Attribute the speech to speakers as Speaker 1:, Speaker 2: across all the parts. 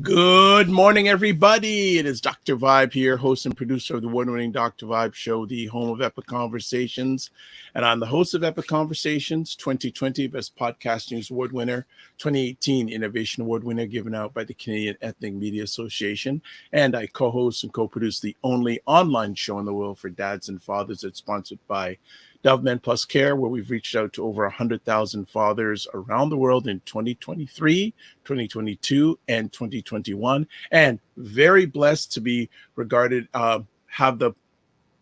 Speaker 1: Good morning, everybody. It is Dr. Vibe here, host and producer of the award-winning Dr. Vibe Show, the home of Epic Conversations. And I'm the host of Epic Conversations, 2020 Best Podcast News Award winner, 2018 Innovation Award winner given out by the Canadian Ethnic Media Association. And I co-host and co-produce the only online show in the world for dads and fathers that's sponsored by Dove Men Plus Care, where we've reached out to over 100,000 fathers around the world in 2023, 2022, and 2021. And very blessed to be regarded, have the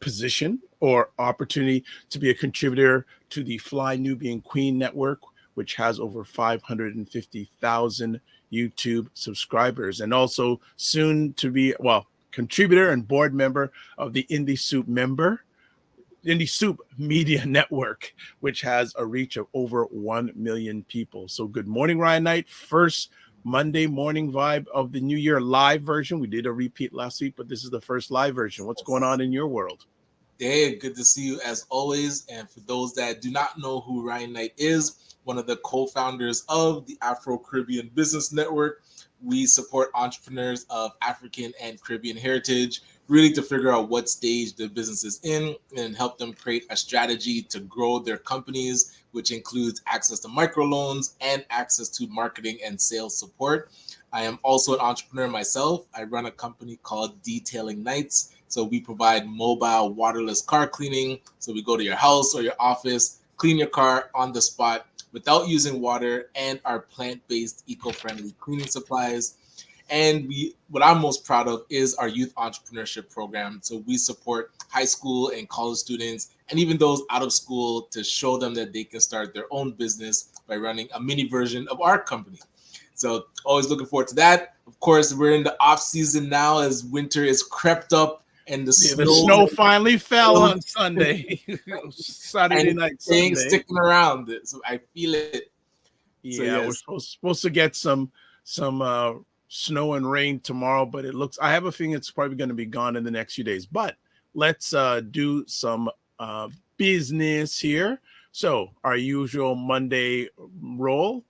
Speaker 1: position or opportunity to be a contributor to the Fly Nubian Queen Network, which has over 550,000 YouTube subscribers, and also soon to be, contributor and board member of the Indie Soup Media Network, which has a reach of over 1 million people. So good morning, Ryan Knight. First Monday morning vibe of the new year live version. We did a repeat last week, but this is the first live version. What's going on in your world?
Speaker 2: Dave, good to see you as always. And for those that do not know who Ryan Knight is, one of the co-founders of the Afro-Caribbean Business Network. We support entrepreneurs of African and Caribbean heritage, really to figure out what stage the business is in and help them create a strategy to grow their companies, which includes access to microloans and access to marketing and sales support. I am also an entrepreneur myself. I run a company called Detailing Nights. So we provide mobile waterless car cleaning. So we go to your house or your office, clean your car on the spot without using water, and our plant-based eco-friendly cleaning supplies. And what I'm most proud of is our youth entrepreneurship program. So we support high school and college students, and even those out of school, to show them that they can start their own business by running a mini version of our company. So always looking forward to that. Of course, we're in the off season now as winter is crept up and the
Speaker 1: snow finally fell on Sunday, Saturday night, Sunday.
Speaker 2: Sticking around, so I feel it.
Speaker 1: Yeah, so yes. We're supposed to get some snow and rain tomorrow, but I have a feeling it's probably going to be gone in the next few days. But let's do some business here. So our usual Monday roll.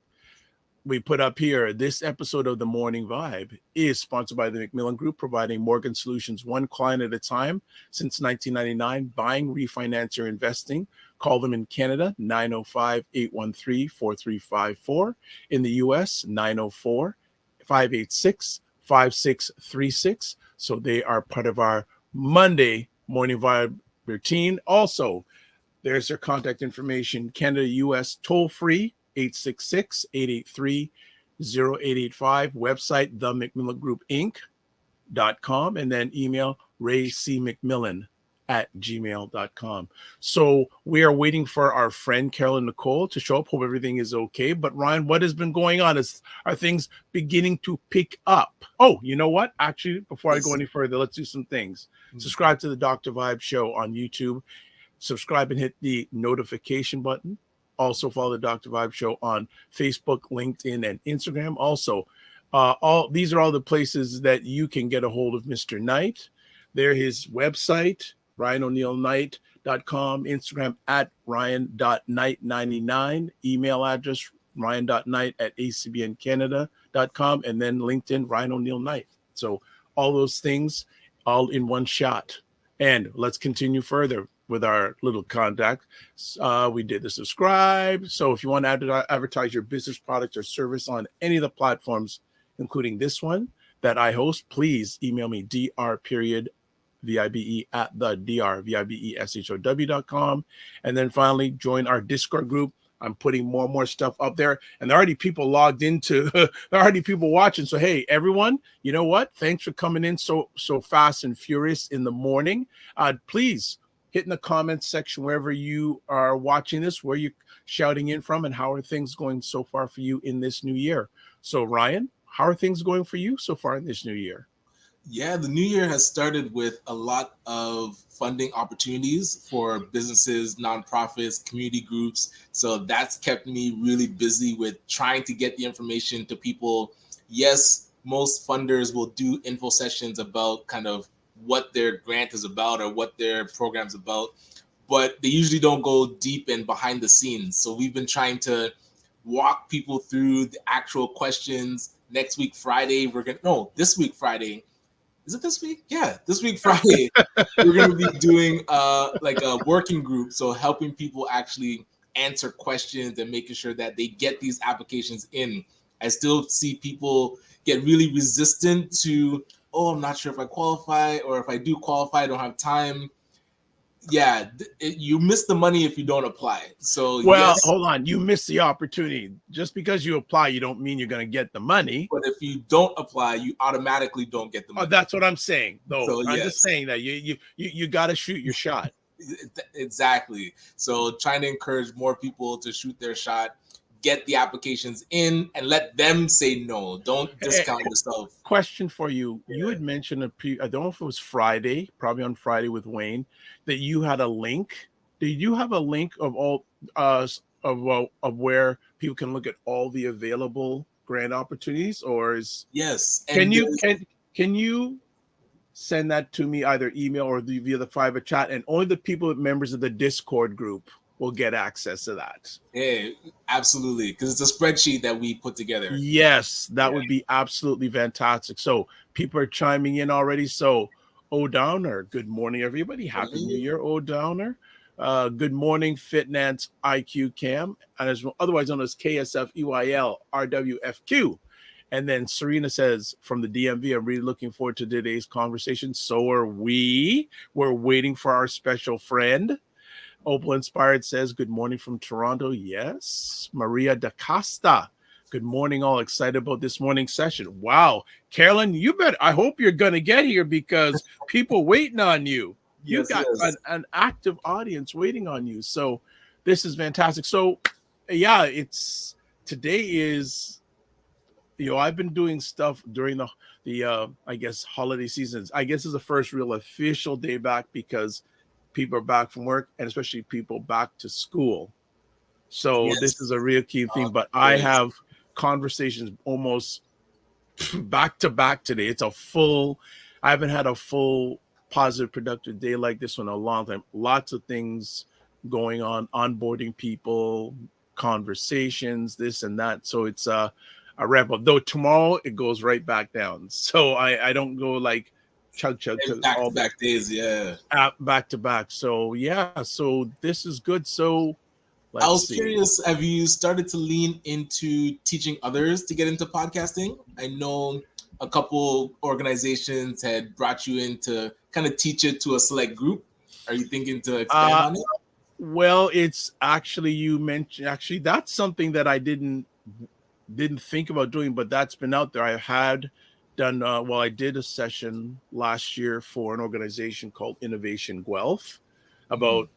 Speaker 1: We put up here, this episode of The Morning Vibe is sponsored by the McMillan Group, providing mortgage solutions one client at a time since 1999, buying, refinance, or investing. Call them in Canada, 905-813-4354. In the U.S., 904-586-5636. So they are part of our Monday Morning Vibe routine. Also, there's their contact information, Canada, U.S., toll-free, 866-883-0885, website themcmillangroupinc.com, and then email raycmcmillan@gmail.com. So we are waiting for our friend Carolyn Nichol to show up. Hope everything is okay. But Ryan, what has been going on? Are things beginning to pick up? Oh, you know what? Actually, before I go any further, let's do some things. Subscribe to the Dr. Vibe Show on YouTube. Subscribe and hit the notification button. Also follow the Dr. Vibe Show on Facebook, LinkedIn, and Instagram. Also, these are all the places that you can get a hold of Mr. Knight. There, his website, RyanOneilKnight.com, Instagram @Ryan.Knight99, email address Ryan.Knight@acbncanada.com, and then LinkedIn, Ryan Oneil Knight. So all those things all in one shot. And let's continue further with our little contact. We did the subscribe. So if you want to advertise your business, product, or service on any of the platforms, including this one that I host, please email me dr.vibe@thedrvibeshow.com. And then finally, join our Discord group. I'm putting more and more stuff up there, and there are already people logged into, there are already people watching. So, hey, everyone, you know what? Thanks for coming in so fast and furious in the morning. Please hit in the comments section wherever you are watching this, where you're shouting in from, and how are things going so far for you in this new year. So Ryan, how are things going for you so far in this new year?
Speaker 2: Yeah, the new year has started with a lot of funding opportunities for businesses, nonprofits, community groups. So that's kept me really busy with trying to get the information to people. Yes, most funders will do info sessions about kind of what their grant is about or what their program's about, but they usually don't go deep and behind the scenes. So we've been trying to walk people through the actual questions. Next week, Friday, this week, Friday, is it this week? Yeah, this week Friday, we're going to be doing like a working group. So helping people actually answer questions and making sure that they get these applications in. I still see people get really resistant to, oh, I'm not sure if I qualify, or if I do qualify, I don't have time. Yeah, you miss the money if you don't apply. So
Speaker 1: Well,
Speaker 2: yes,
Speaker 1: hold on. You missed the opportunity. Just because you apply, you don't mean you're going to get the money.
Speaker 2: but if you don't apply, you automatically don't get the money.
Speaker 1: Oh, that's what I'm saying, though.
Speaker 2: So
Speaker 1: I'm
Speaker 2: yes.
Speaker 1: just saying that you got to shoot your shot.
Speaker 2: Exactly. So trying to encourage more people to shoot their shot, get the applications in, and let them say no. Don't discount yourself.
Speaker 1: Question for you. You had mentioned I don't know if it was Friday, probably on Friday with Wayne, that you had a link. Did you have a link of all of where people can look at all the available grant opportunities, or is
Speaker 2: Yes?
Speaker 1: And can you send that to me either email or via the private chat, and only the people members of the Discord group will get access to that?
Speaker 2: Yeah, absolutely. Because it's a spreadsheet that we put together.
Speaker 1: Yes, that would be absolutely fantastic. So people are chiming in already. So O Downer, good morning, everybody. Happy New Year, O Downer. Good morning, Fitnance IQ Cam, and as otherwise known as KSF EYL RWFQ. And then Serena says from the DMV, I'm really looking forward to today's conversation. So are we. We're waiting for our special friend. Opal Inspired says, good morning from Toronto. Yes. Maria da Costa. Good morning, all. Excited about this morning's session. Wow. Carolyn, I hope you're going to get here because people waiting on you. You got an active audience waiting on you. So this is fantastic. So yeah, today is, I've been doing stuff during the I guess holiday seasons. I guess is the first real official day back because people are back from work, and especially people back to school. So this is a real key thing. But I have conversations almost back to back today. I haven't had a full positive, productive day like this one in a long time. Lots of things going on, onboarding people, conversations, this and that. So it's a wrap up. Though tomorrow it goes right back down. So I don't go like chug
Speaker 2: all back days,
Speaker 1: back to back. So so this is good. So
Speaker 2: I was curious, have you started to lean into teaching others to get into podcasting? I know a couple organizations had brought you in to kind of teach it to a select group. Are you thinking to expand on it?
Speaker 1: Well, it's actually, you mentioned, that's something that I didn't think about doing, but that's been out there. I had done, I did a session last year for an organization called Innovation Guelph about,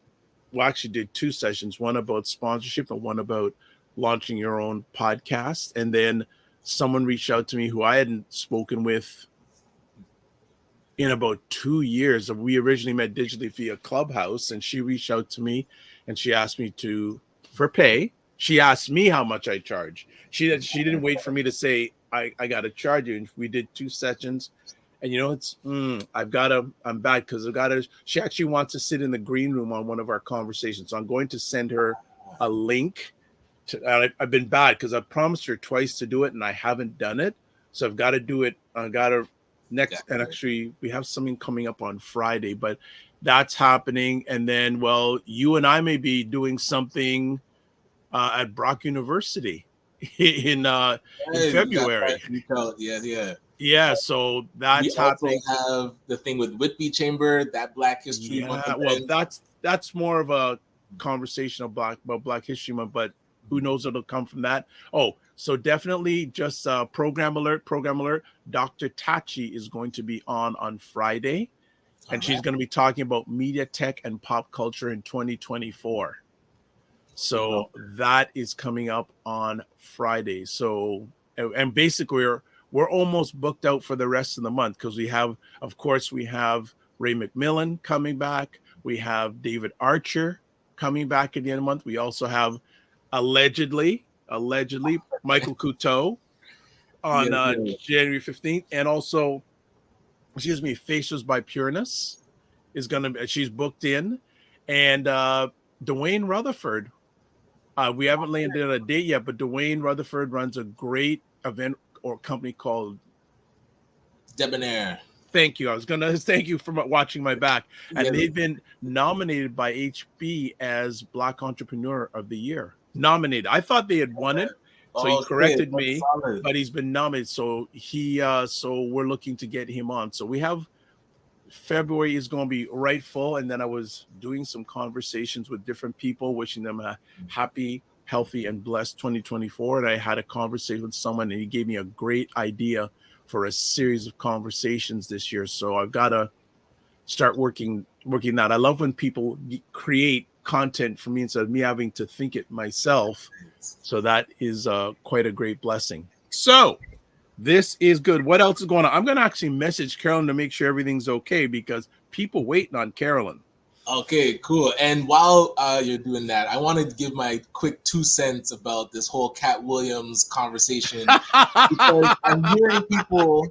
Speaker 1: actually did two sessions, one about sponsorship and one about launching your own podcast. And then someone reached out to me who I hadn't spoken with in about 2 years. We originally met digitally via Clubhouse, and she reached out to me and she asked me for pay. She asked me how much I charge. She didn't wait for me to say, I got to charge you. And we did two sessions. And I'm bad because she actually wants to sit in the green room on one of our conversations. So I'm going to send her a link. I've been bad because I promised her twice to do it and I haven't done it. So I've got to do it. I got to next. And actually we have something coming up on Friday, but that's happening. And then, you and I may be doing something at Brock University in February. Yeah, so that's happening.
Speaker 2: We also have the thing with Whitby Chamber, that Black History Month.
Speaker 1: Well, that's more of a conversation about Black History Month, but who knows what'll come from that. Oh, so definitely just program alert. Dr. Tachi is going to be on Friday. and she's going to be talking about media, tech, and pop culture in 2024. So that is coming up on Friday. So, and basically we're almost booked out for the rest of the month because we have, of course, we have Ray McMillan coming back. We have David Archer coming back at the end of the month. We also have allegedly Michael Couteau on January 15th, and also, Facials by Pureness is she's booked in, and Dwayne Rutherford. We haven't landed on a date yet, but Dwayne Rutherford runs a great event or company called
Speaker 2: Debonair.
Speaker 1: Thank you. I was going to thank you for watching my back. And they've been nominated by HB as Black Entrepreneur of the Year. Nominated. I thought they had won it. So he corrected me, but he's been nominated. So so we're looking to get him on. So we have February is going to be right full. And then I was doing some conversations with different people, wishing them a happy, healthy, and blessed 2024. And I had a conversation with someone, and he gave me a great idea for a series of conversations this year. So I've got to start working that. I love when people create content for me instead of me having to think it myself. So that is quite a great blessing. So this is good. What else is going on? I'm going to actually message Carolyn to make sure everything's okay, because people waiting on Carolyn.
Speaker 2: Okay, cool. And while you're doing that, I wanted to give my quick 2 cents about this whole Cat Williams conversation, because I'm hearing people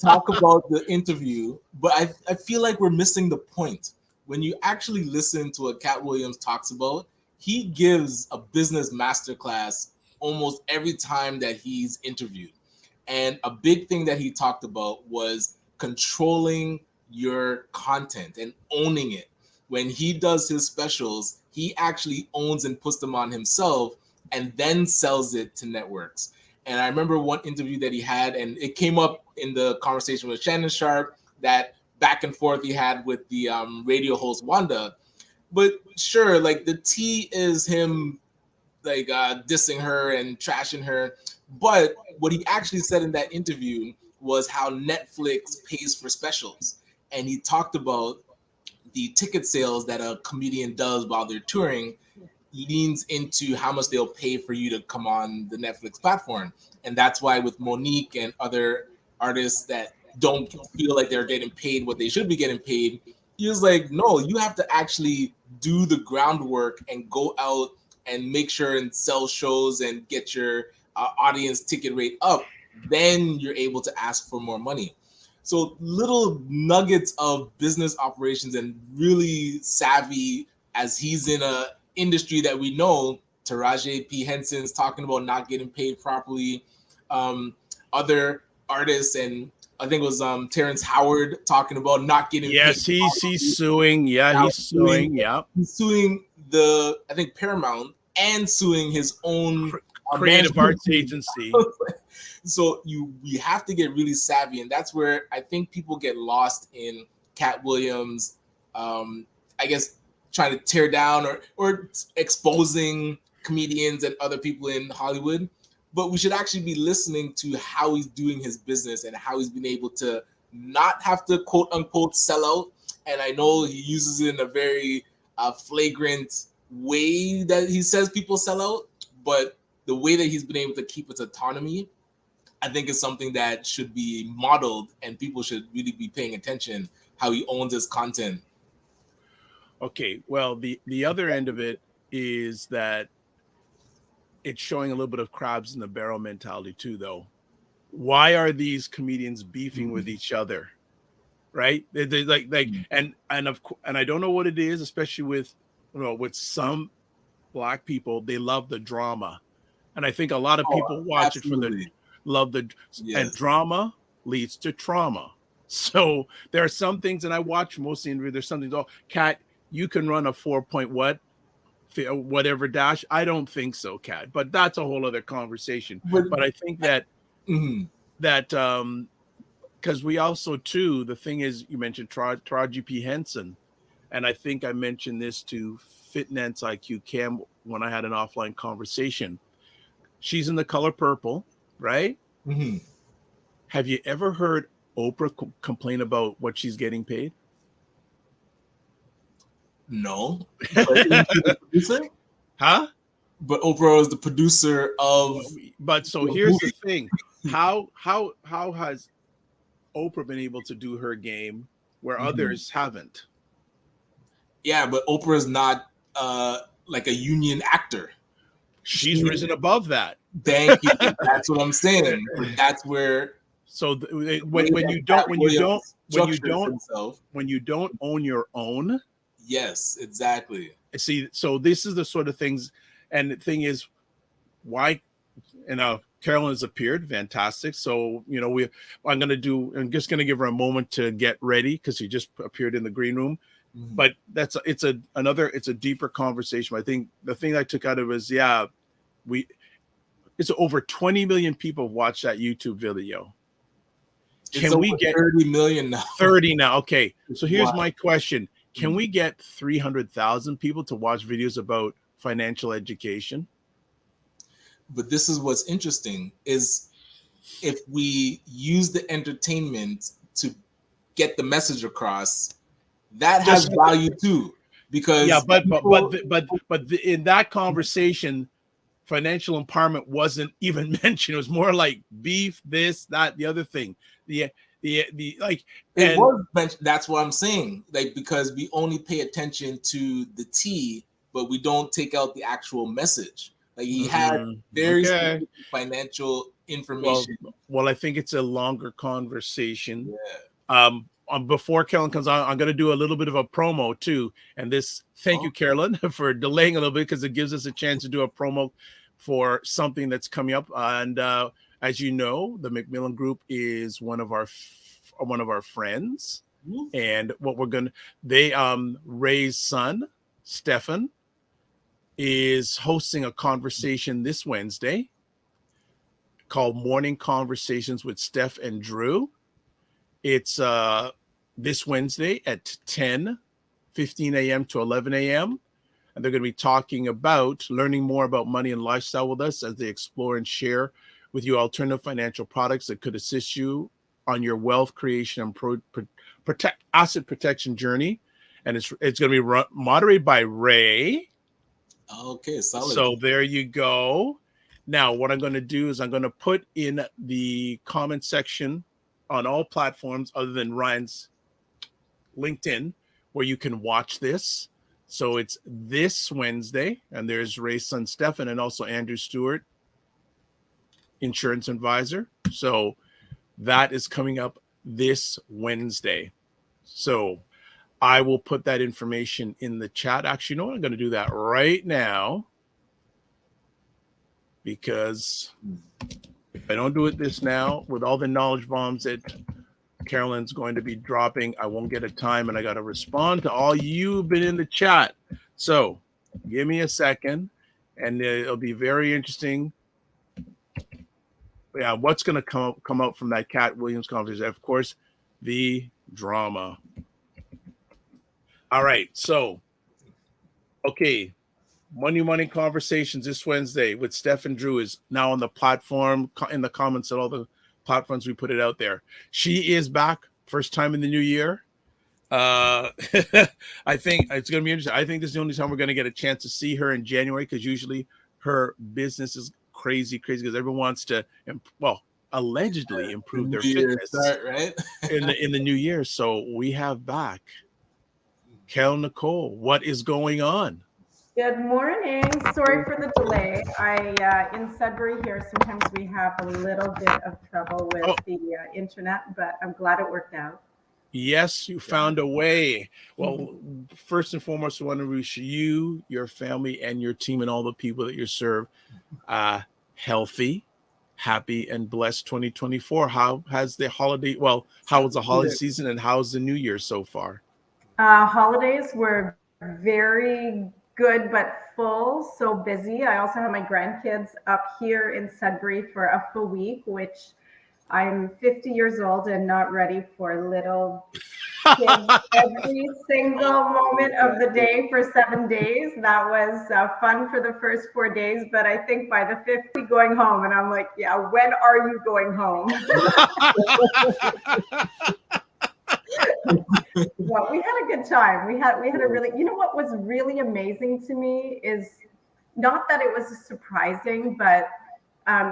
Speaker 2: talk about the interview, but I feel like we're missing the point. When you actually listen to what Cat Williams talks about, he gives a business masterclass almost every time that he's interviewed. And a big thing that he talked about was controlling your content and owning it. When he does his specials, he actually owns and puts them on himself and then sells it to networks. And I remember one interview that he had, and it came up in the conversation with Shannon Sharp, that back and forth he had with the radio host Wanda. But sure, like the tea is him like dissing her and trashing her. But what he actually said in that interview was how Netflix pays for specials. And he talked about the ticket sales that a comedian does while they're touring leans into how much they'll pay for you to come on the Netflix platform. And that's why with Monique and other artists that don't feel like they're getting paid what they should be getting paid, he was like, no, you have to actually do the groundwork and go out and make sure and sell shows and get your audience ticket rate up. Then you're able to ask for more money. So little nuggets of business operations, and really savvy, as he's in a industry that we know. Taraji P. Henson's talking about not getting paid properly. Other artists, and I think it was Terrence Howard talking about not getting paid.
Speaker 1: Yes, he's suing. Yeah, he's suing. Yeah,
Speaker 2: he's suing the, I think, Paramount, and suing his own
Speaker 1: creative arts agency.
Speaker 2: So we have to get really savvy, and that's where I think people get lost in Cat Williams, I guess, trying to tear down or exposing comedians and other people in Hollywood. But we should actually be listening to how he's doing his business and how he's been able to not have to quote unquote sell out. And I know he uses it in a very flagrant way that he says people sell out, but the way that he's been able to keep its autonomy, I think, is something that should be modeled, and people should really be paying attention how he owns his content.
Speaker 1: Okay, well, the other end of it is that it's showing a little bit of crabs in the barrel mentality too, though. Why are these comedians beefing with each other? Right? They like and I don't know what it is, especially with some Black people. They love the drama, and I think a lot of people watch absolutely. It for the love the and drama leads to trauma. So there are some things, and I watch most of the interview. There's something. Oh, Kat, you can run a 4-point whatever dash. I don't think so, Kat, but that's a whole other conversation. But I think that that because we also too, the thing is, you mentioned Taraji P. Henson, and I think I mentioned this to Fitness IQ Cam when I had an offline conversation. She's in The Color Purple, right? Mm-hmm. Have you ever heard Oprah complain about what she's getting paid?
Speaker 2: No. But isn't she the producer?
Speaker 1: Huh?
Speaker 2: But Oprah is the producer of.
Speaker 1: But so here's the thing: how has Oprah been able to do her game where others haven't?
Speaker 2: Yeah, but Oprah is not like a union actor.
Speaker 1: She's risen above that.
Speaker 2: Thank you. That's what I'm saying. That's where.
Speaker 1: So when you don't own your own.
Speaker 2: Yes, exactly.
Speaker 1: See, so this is the sort of things, and the thing is, why, Carolyn has appeared, fantastic. So I'm just gonna give her a moment to get ready because she just appeared in the green room. Mm-hmm. But it's a deeper conversation. I think the thing I took out of it is, it's over 20 million people watched that YouTube video. Can we get
Speaker 2: 30 million now?
Speaker 1: 30 now. Okay. So here's my question. Can we get 300,000 people to watch videos about financial education?
Speaker 2: But this is what's interesting is if we use the entertainment to get the message across, that has value too. Because
Speaker 1: but in that conversation, financial empowerment wasn't even mentioned. It was more like beef, this, that, the other thing.
Speaker 2: That's what I'm saying. Like, because we only pay attention to the tea, but we don't take out the actual message. Like, he had very specific financial information.
Speaker 1: Well, I think it's a longer conversation. Yeah. Before Carolyn comes on, I'm going to do a little bit of a promo too. And thank you, Carolyn, for delaying a little bit because it gives us a chance to do a promo for something that's coming up. And as you know, the McMillan Group is one of our friends. And Ray's son, Stefan, is hosting a conversation this Wednesday called Morning Conversations with Steph and Drew. It's this Wednesday at 10:15 a.m. to 11 a.m. And they're going to be learning more about money and lifestyle with us as they explore and share with you alternative financial products that could assist you on your wealth creation and asset protection journey. And it's going to be moderated by Ray.
Speaker 2: Okay, solid.
Speaker 1: So there you go. Now, what I'm going to do is I'm going to put in the comment section on all platforms other than Ryan's LinkedIn where you can watch this. So it's this Wednesday, and there's Ray's son Stefan and also Andrew Stewart, insurance advisor. So that is coming up this Wednesday. So I will put that information in the chat. Actually, you know what? I'm going to do that right now because if I don't do it this now, with all the knowledge bombs that Carolyn's going to be dropping, I won't get a time, and I got to respond to all you've been in the chat. So give me a second, and it'll be very interesting. Yeah, what's going to come out from that Cat Williams conversation? Of course, the drama. All right, so okay, Money Conversations this Wednesday with Steph and Drew is now on the platform, in the comments at all the platforms we put it out there. She is back, first time in the new year. I think it's going to be interesting. I think this is the only time we're going to get a chance to see her in January because usually her business is crazy because everyone wants to, allegedly improve their fitness
Speaker 2: right?
Speaker 1: in the new year. So we have back Colin Nicol. What is going on?
Speaker 3: Good morning. Sorry for the delay. In Sudbury here, sometimes we have a little bit of trouble with the internet, but I'm glad it worked out.
Speaker 1: Yes, you found a way. Well, first and foremost, I want to wish you, your family, and your team and all the people that you serve healthy, happy, and blessed 2024. How has the holiday, how was the holiday season and how's the new year so far?
Speaker 3: Holidays were very good, but full, so busy. I also have my grandkids up here in Sudbury for a full week, which I'm 50 years old and not ready for little kids every single moment of the day for 7 days. That was fun for the first 4 days, but I think by the 5th, we're going home, and I'm like, yeah, when are you going home? Well, we had a good time. We had a really, you know what was really amazing to me is not that it was surprising, but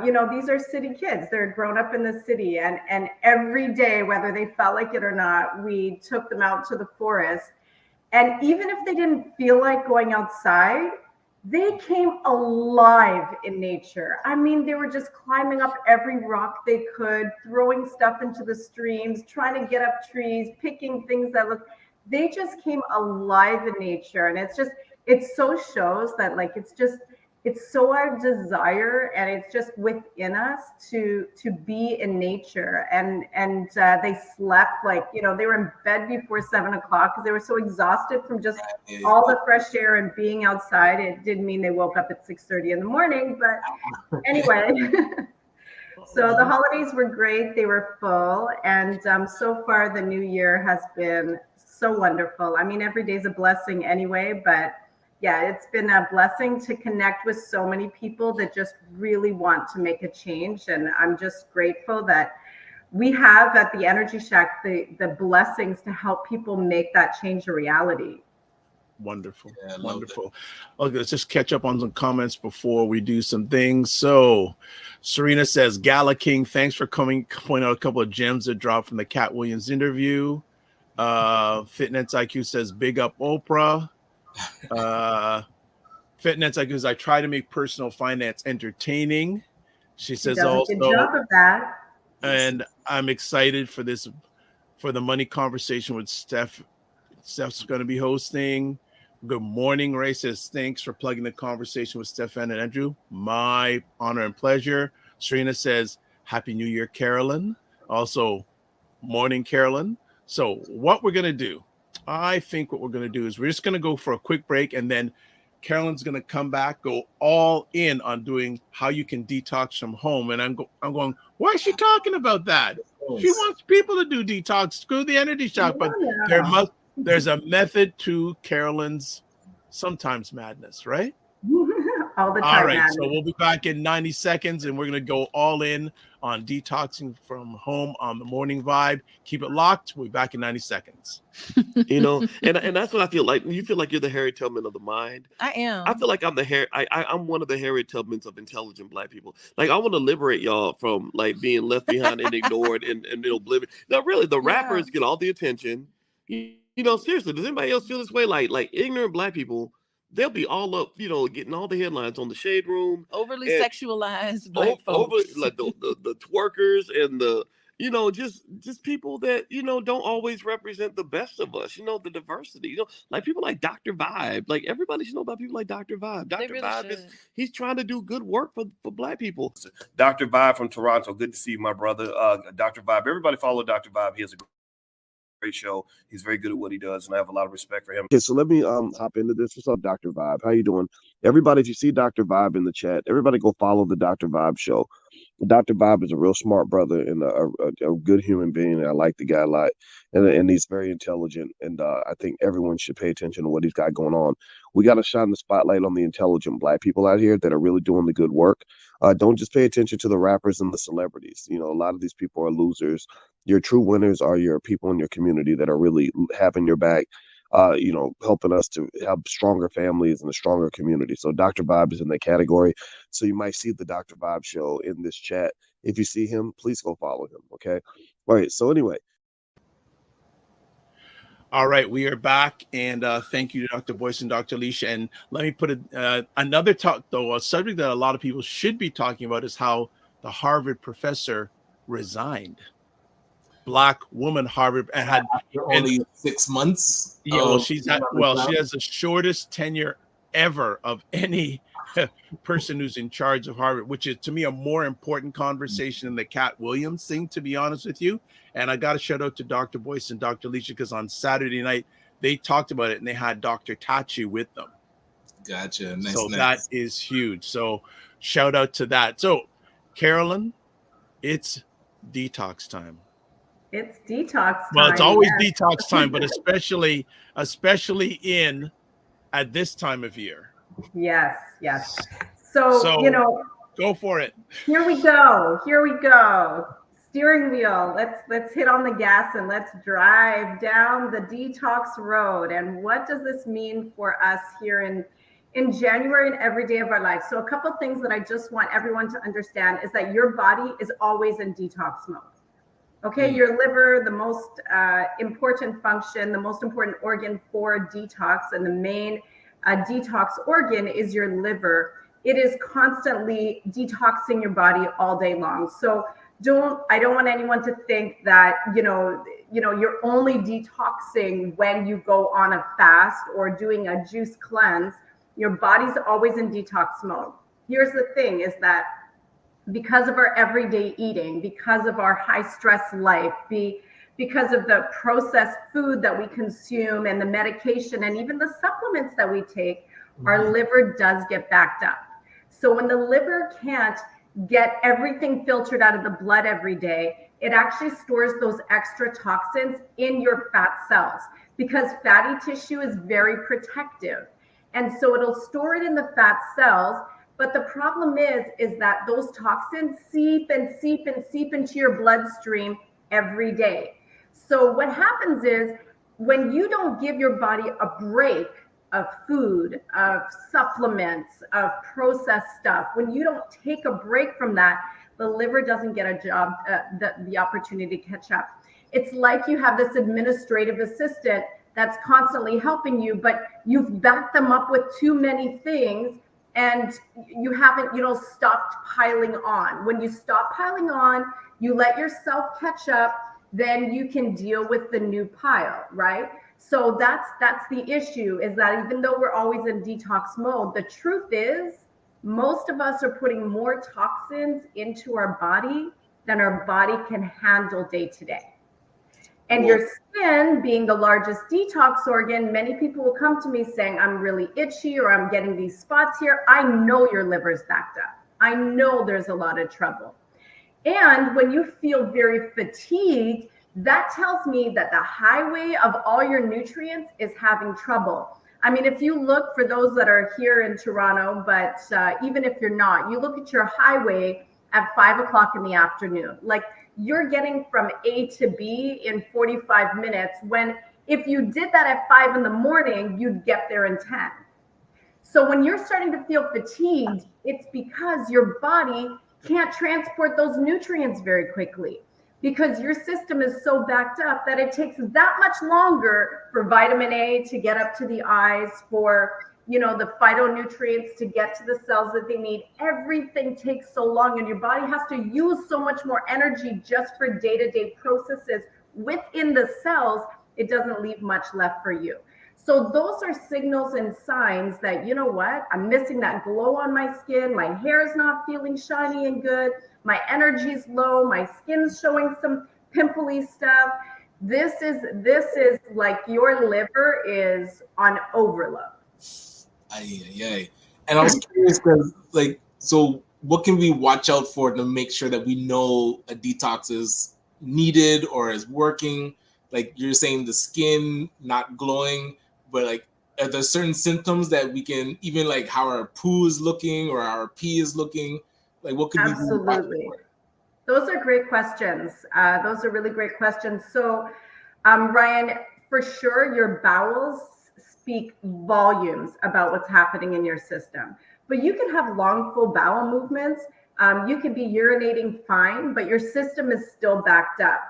Speaker 3: you know, these are city kids. They're grown up in the city, and every day, whether they felt like it or not, we took them out to the forest. And even if they didn't feel like going outside, they came alive in nature. I mean, they were just climbing up every rock they could, throwing stuff into the streams, trying to get up trees, picking things that look. They just came alive in nature, and it so shows that like it's so our desire, and it's just within us to be in nature. And they slept, like, you know, they were in bed before 7 o'clock because they were so exhausted from just all the fresh air and being outside. It didn't mean they woke up at 6:30 in the morning, but anyway. So the holidays were great. They were full, and so far the new year has been so wonderful. I mean, every day's a blessing anyway, but yeah, it's been a blessing to connect with so many people that just really want to make a change. And I'm just grateful that we have at the Energy Shack the blessings to help people make that change a reality.
Speaker 1: Wonderful. Yeah, wonderful. Okay, let's just catch up on some comments before we do some things. So Serena says, Gala King, thanks for coming, point out a couple of gems that dropped from the Cat Williams interview. Fitness IQ says, big up Oprah. Fitness IQ, I try to make personal finance entertaining. She says also,
Speaker 3: a good job of that.
Speaker 1: And I'm excited for the money conversation with Steph. Steph's going to be hosting. Good morning, Ray says, thanks for plugging the conversation with Stefan and Andrew. My honor and pleasure. Serena says, Happy New Year, Carolyn. Also, morning, Carolyn. So what we're going to do, I think what we're going to do is we're just going to go for a quick break, and then Carolyn's going to come back, go all in on doing how you can detox from home. And I'm going, why is she talking about that? She wants people to do detox. Screw the Energy Shack. But there's a method to Carolyn's sometimes madness, right?
Speaker 3: All the time.
Speaker 1: All right, so we'll be back in 90 seconds, and we're going to go all in on detoxing from home on the Morning Vibe. Keep it locked. We'll be back in 90 seconds.
Speaker 4: You know, and that's what I feel like. You feel like you're the Harriet Tubman of the mind.
Speaker 5: I am.
Speaker 4: I feel like I'm I'm one of the Harriet Tubmans of intelligent Black people. Like, I want to liberate y'all from like being left behind and ignored and oblivion. Now, really, the rappers get all the attention. You know, seriously, does anybody else feel this way? Like ignorant Black people, they'll be all up, you know, getting all the headlines on the Shade Room.
Speaker 5: Overly sexualized Black folks.
Speaker 4: Like the twerkers and the, you know, just people that, you know, don't always represent the best of us, you know, the diversity, you know, like people like Dr. Vibe. Like, everybody should know about people like Dr. Vibe. Dr.
Speaker 5: Really
Speaker 4: Vibe he's trying to do good work for Black people.
Speaker 6: Dr. Vibe from Toronto. Good to see you, my brother. Dr. Vibe. Everybody follow Dr. Vibe. He has a great show. He's very good at what he does, and I have a lot of respect for him.
Speaker 7: Okay, so let me hop into this. What's up, Dr. Vibe? How you doing? Everybody, if you see Dr. Vibe in the chat, everybody go follow the Dr. Vibe show. Dr. Vibe is a real smart brother and a good human being. And I like the guy a lot, and he's very intelligent. And I think everyone should pay attention to what he's got going on. We got to shine the spotlight on the intelligent Black people out here that are really doing the good work. Don't just pay attention to the rappers and the celebrities. You know, a lot of these people are losers. Your true winners are your people in your community that are really having your back, you know, helping us to have stronger families and a stronger community. So Dr. Vibe is in that category. So you might see the Dr. Vibe show in this chat. If you see him, please go follow him. Okay. All right. So anyway.
Speaker 1: All right, we are back, and thank you to Dr. Boyce and Dr. Alicia. And let me put another talk, though, a subject that a lot of people should be talking about is how the Harvard professor resigned. Black woman, Harvard, and had
Speaker 2: only 6 months.
Speaker 1: Yeah, well, she has the shortest tenure ever of any person who's in charge of Harvard, which is, to me, a more important conversation than the Cat Williams thing, to be honest with you. And I got to shout out to Dr. Boyce and Dr. Alicia, because on Saturday night, they talked about it, and they had Dr. Tachi with them.
Speaker 2: Gotcha.
Speaker 1: Nice, so that is huge. So shout out to that. So, Carolyn, it's detox time.
Speaker 3: It's detox time.
Speaker 1: Well, it's always
Speaker 3: yes.
Speaker 1: detox time, but especially in at this time of year.
Speaker 3: Yes. So,
Speaker 1: go for it.
Speaker 3: Here we go. Steering wheel. Let's hit on the gas and let's drive down the detox road. And what does this mean for us here in January and every day of our life? So a couple things that I just want everyone to understand is that your body is always in detox mode. Okay, your liver, the most important function, the most important organ for detox, and the main detox organ is your liver. It is constantly detoxing your body all day long. So I don't want anyone to think that you're only detoxing when you go on a fast or doing a juice cleanse. Your body's always in detox mode. Here's the thing is that because of our everyday eating, because of our high stress life, because of the processed food that we consume and the medication and even the supplements that we take, our liver does get backed up. So when the liver can't get everything filtered out of the blood every day, it actually stores those extra toxins in your fat cells because fatty tissue is very protective. And so it'll store it in the fat cells. But the problem is that those toxins seep into your bloodstream every day. So what happens is when you don't give your body a break of food, of supplements, of processed stuff, when you don't take a break from that, the liver doesn't get the opportunity to catch up. It's like you have this administrative assistant that's constantly helping you, but you've backed them up with too many things and you haven't, stopped piling on. When you stop piling on, you let yourself catch up, then you can deal with the new pile, right? So that's the issue, is that even though we're always in detox mode, the truth is most of us are putting more toxins into our body than our body can handle day to day. And your skin being the largest detox organ, many people will come to me saying, I'm really itchy or I'm getting these spots here. I know your liver's backed up. I know there's a lot of trouble. And when you feel very fatigued, that tells me that the highway of all your nutrients is having trouble. I mean, if you look, for those that are here in Toronto, but even if you're not, you look at your highway at 5 o'clock in the afternoon. Like, you're getting from A to B in 45 minutes, when if you did that at 5 in the morning, you'd get there in 10. So when you're starting to feel fatigued, it's because your body can't transport those nutrients very quickly, because your system is so backed up that it takes that much longer for vitamin A to get up to the eyes, for the phytonutrients to get to the cells that they need. Everything takes so long, and your body has to use so much more energy just for day-to-day processes within the cells. It doesn't leave much left for you. So those are signals and signs that, I'm missing that glow on my skin. My hair is not feeling shiny and good. My energy is low. My skin's showing some pimply stuff. This is like your liver is on overload.
Speaker 2: And I was curious, because so what can we watch out for to make sure that we know a detox is needed or is working? Like you're saying, the skin not glowing, but are there certain symptoms that we can, even like how our poo is looking or our pee is looking? Like, what could we do?
Speaker 3: Absolutely. Those are great questions. Those are really great questions. So, Ryan, for sure, your bowels speak volumes about what's happening in your system. But you can have long, full bowel movements. You could be urinating fine, but your system is still backed up.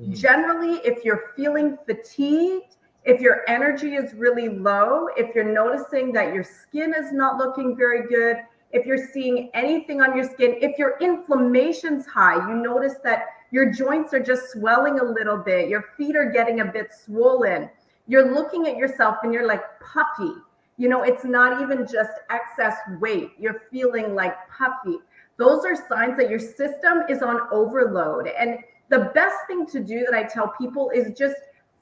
Speaker 3: Generally, if you're feeling fatigued, if your energy is really low, if you're noticing that your skin is not looking very good, if you're seeing anything on your skin, if your inflammation's high, you notice that your joints are just swelling a little bit, your feet are getting a bit swollen, you're looking at yourself and you're like puffy. It's not even just excess weight. You're feeling like puffy. Those are signs that your system is on overload. And the best thing to do that I tell people is just,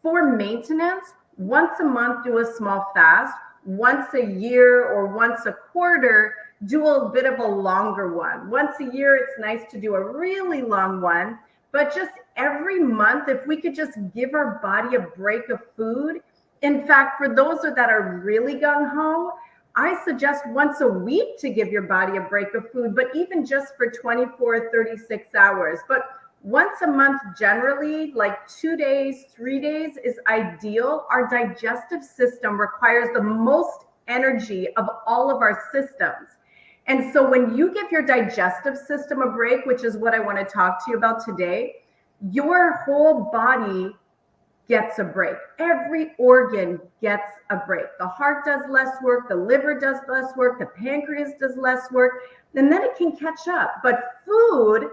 Speaker 3: for maintenance, once a month, do a small fast. Once a year or once a quarter, do a bit of a longer one. Once a year, it's nice to do a really long one. But just every month, if we could just give our body a break of food. In fact, for those that are really gung-ho, I suggest once a week to give your body a break of food, but even just for 24, 36 hours. But once a month, generally, like 2 days, 3 days is ideal. Our digestive system requires the most energy of all of our systems. And so when you give your digestive system a break, which is what I want to talk to you about today, your whole body gets a break. Every organ gets a break. The heart does less work, the liver does less work, the pancreas does less work, and then it can catch up. But food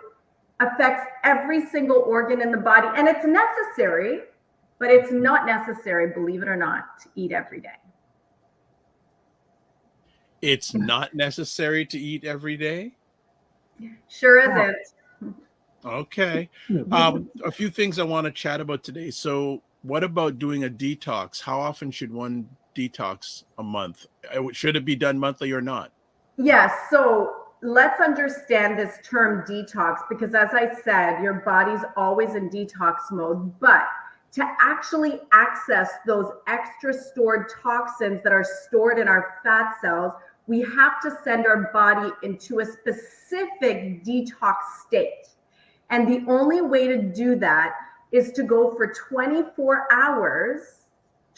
Speaker 3: affects every single organ in the body, and it's necessary, but it's not necessary, believe it or not, to eat every day.
Speaker 1: It's not necessary to eat every day?
Speaker 3: Sure isn't.
Speaker 1: Okay. A few things I want to chat about today. So what about doing a detox? How often should one detox a month? Should it be done monthly or not?
Speaker 3: Yes. So let's understand this term detox, because as I said, your body's always in detox mode. But to actually access those extra stored toxins that are stored in our fat cells, we have to send our body into a specific detox state. And the only way to do that is to go for 24 hours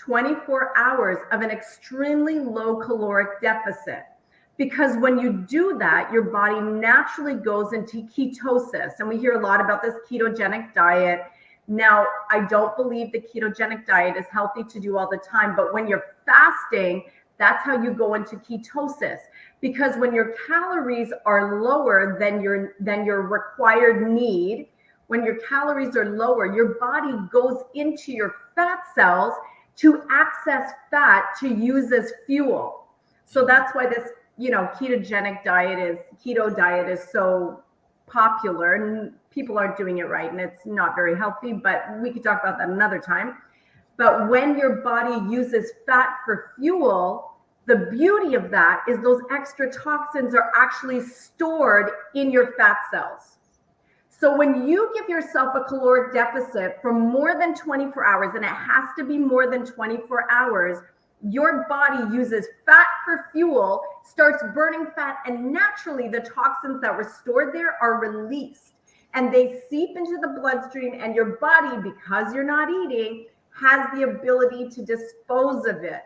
Speaker 3: of an extremely low caloric deficit. Because when you do that, your body naturally goes into ketosis. And we hear a lot about this ketogenic diet. Now, I don't believe the ketogenic diet is healthy to do all the time, but when you're fasting, that's how you go into ketosis. Because when your calories are lower than your required need, when your calories are lower, your body goes into your fat cells to access fat to use as fuel. So that's why this, ketogenic diet keto diet is so popular, and people aren't doing it right, and it's not very healthy, but we could talk about that another time. But when your body uses fat for fuel, the beauty of that is those extra toxins are actually stored in your fat cells. So when you give yourself a caloric deficit for more than 24 hours, and it has to be more than 24 hours, your body uses fat for fuel, starts burning fat, and naturally the toxins that were stored there are released. And they seep into the bloodstream, and your body, because you're not eating, has the ability to dispose of it.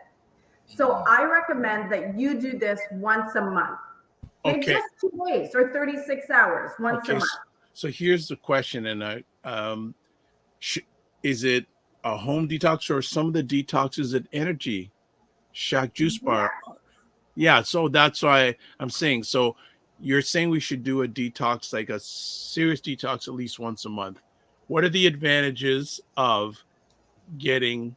Speaker 3: So I recommend that you do this once a month. Maybe just 2 days or 36 hours once a month.
Speaker 1: So here's the question, and is it a home detox, or some of the detoxes at Energy Shack juice bar? Yeah, so that's why I'm saying. So you're saying we should do a detox, like a serious detox, at least once a month. What are the advantages of getting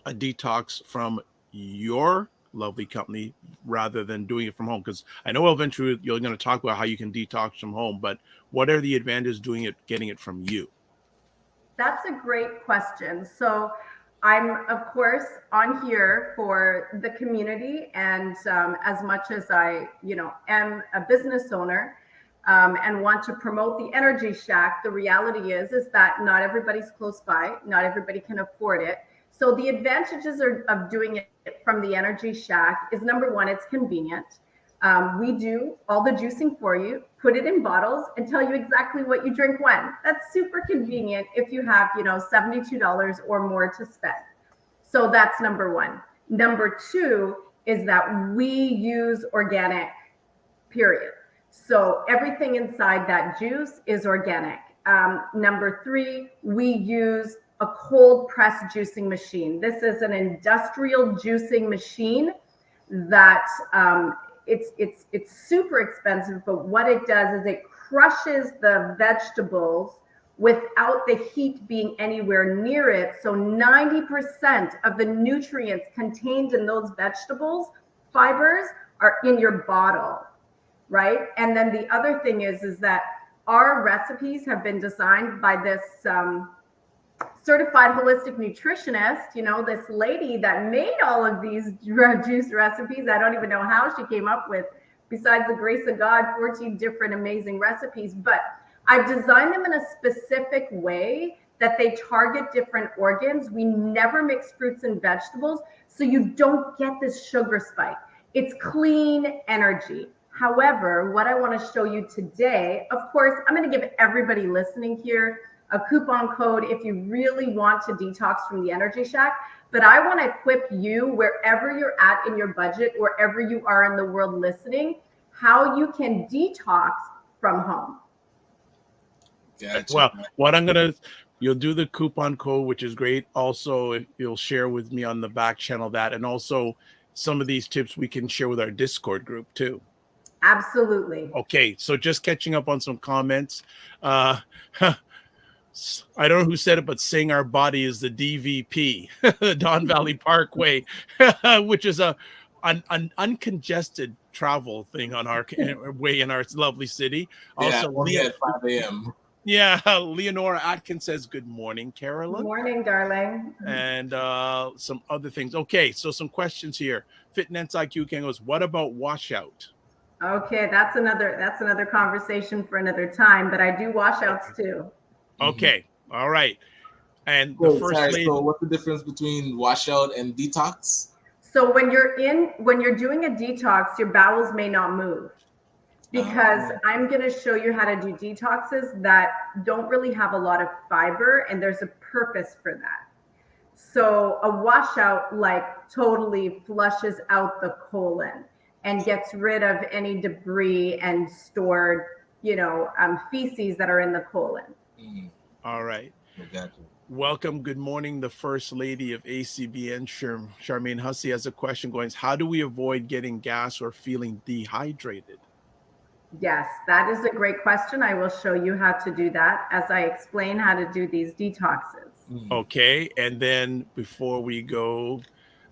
Speaker 1: a detox from your lovely company rather than doing it from home? Because I know eventually you're going to talk about how you can detox from home, but what are the advantages getting it from you? That's
Speaker 3: a great question. So I'm, of course, on here for the community, and as much as I, am a business owner and want to promote the Energy Shack, the reality is that not everybody's close by, not everybody can afford it. So the advantages of doing it from the Energy Shack is, number one, it's convenient. We do all the juicing for you, put it in bottles, and tell you exactly what you drink when. That's super convenient if you have, $72 or more to spend. So that's number one. Number two is that we use organic, period. So everything inside that juice is organic. Number three, we use a cold press juicing machine. This is an industrial juicing machine that it's super expensive, but what it does is it crushes the vegetables without the heat being anywhere near it. So 90% of the nutrients contained in those vegetables fibers are in your bottle, right? And then the other thing is that our recipes have been designed by this Certified Holistic Nutritionist, this lady that made all of these juice recipes. I don't even know how she came up with, besides the grace of God, 14 different amazing recipes. But I've designed them in a specific way that they target different organs. We never mix fruits and vegetables, so you don't get this sugar spike. It's clean energy. However, what I want to show you today, of course, I'm going to give everybody listening here a coupon code if you really want to detox from the Energy Shack. But I want to equip you wherever you're at in your budget, wherever you are in the world listening, how you can detox from home.
Speaker 2: Gotcha.
Speaker 1: Well, what I'm going to, you'll do the coupon code, which is great. Also, if you'll share with me on the back channel that, and also some of these tips we can share with our Discord group too.
Speaker 3: Absolutely.
Speaker 1: Okay, so just catching up on some comments. I don't know who said it, but saying our body is the DVP, Don Valley Parkway, which is an uncongested travel thing on our way in our lovely city.
Speaker 2: Yeah,
Speaker 1: Also,
Speaker 2: only at 5 a.m.
Speaker 1: Yeah, Leonora Atkins says, good morning, Carolyn.
Speaker 3: Good morning, darling.
Speaker 1: And some other things. Okay, so some questions here. Fitness IQ King goes, what about washout?
Speaker 3: Okay, that's another conversation for another time, but I do washouts too.
Speaker 1: Okay, all right. And the first lady,
Speaker 2: so what's the difference between washout and detox?
Speaker 3: So when you're doing a detox, your bowels may not move, because I'm going to show you how to do detoxes that don't really have a lot of fiber, and there's a purpose for that. So a washout like totally flushes out the colon and gets rid of any debris and stored, feces that are in the colon.
Speaker 1: All right.
Speaker 2: Gotcha.
Speaker 1: Welcome. Good morning. The First Lady of ACBN, Charmaine Hussey, has a question going, how do we avoid getting gas or feeling dehydrated?
Speaker 3: Yes, that is a great question. I will show you how to do that as I explain how to do these detoxes.
Speaker 1: Okay. And then before we go,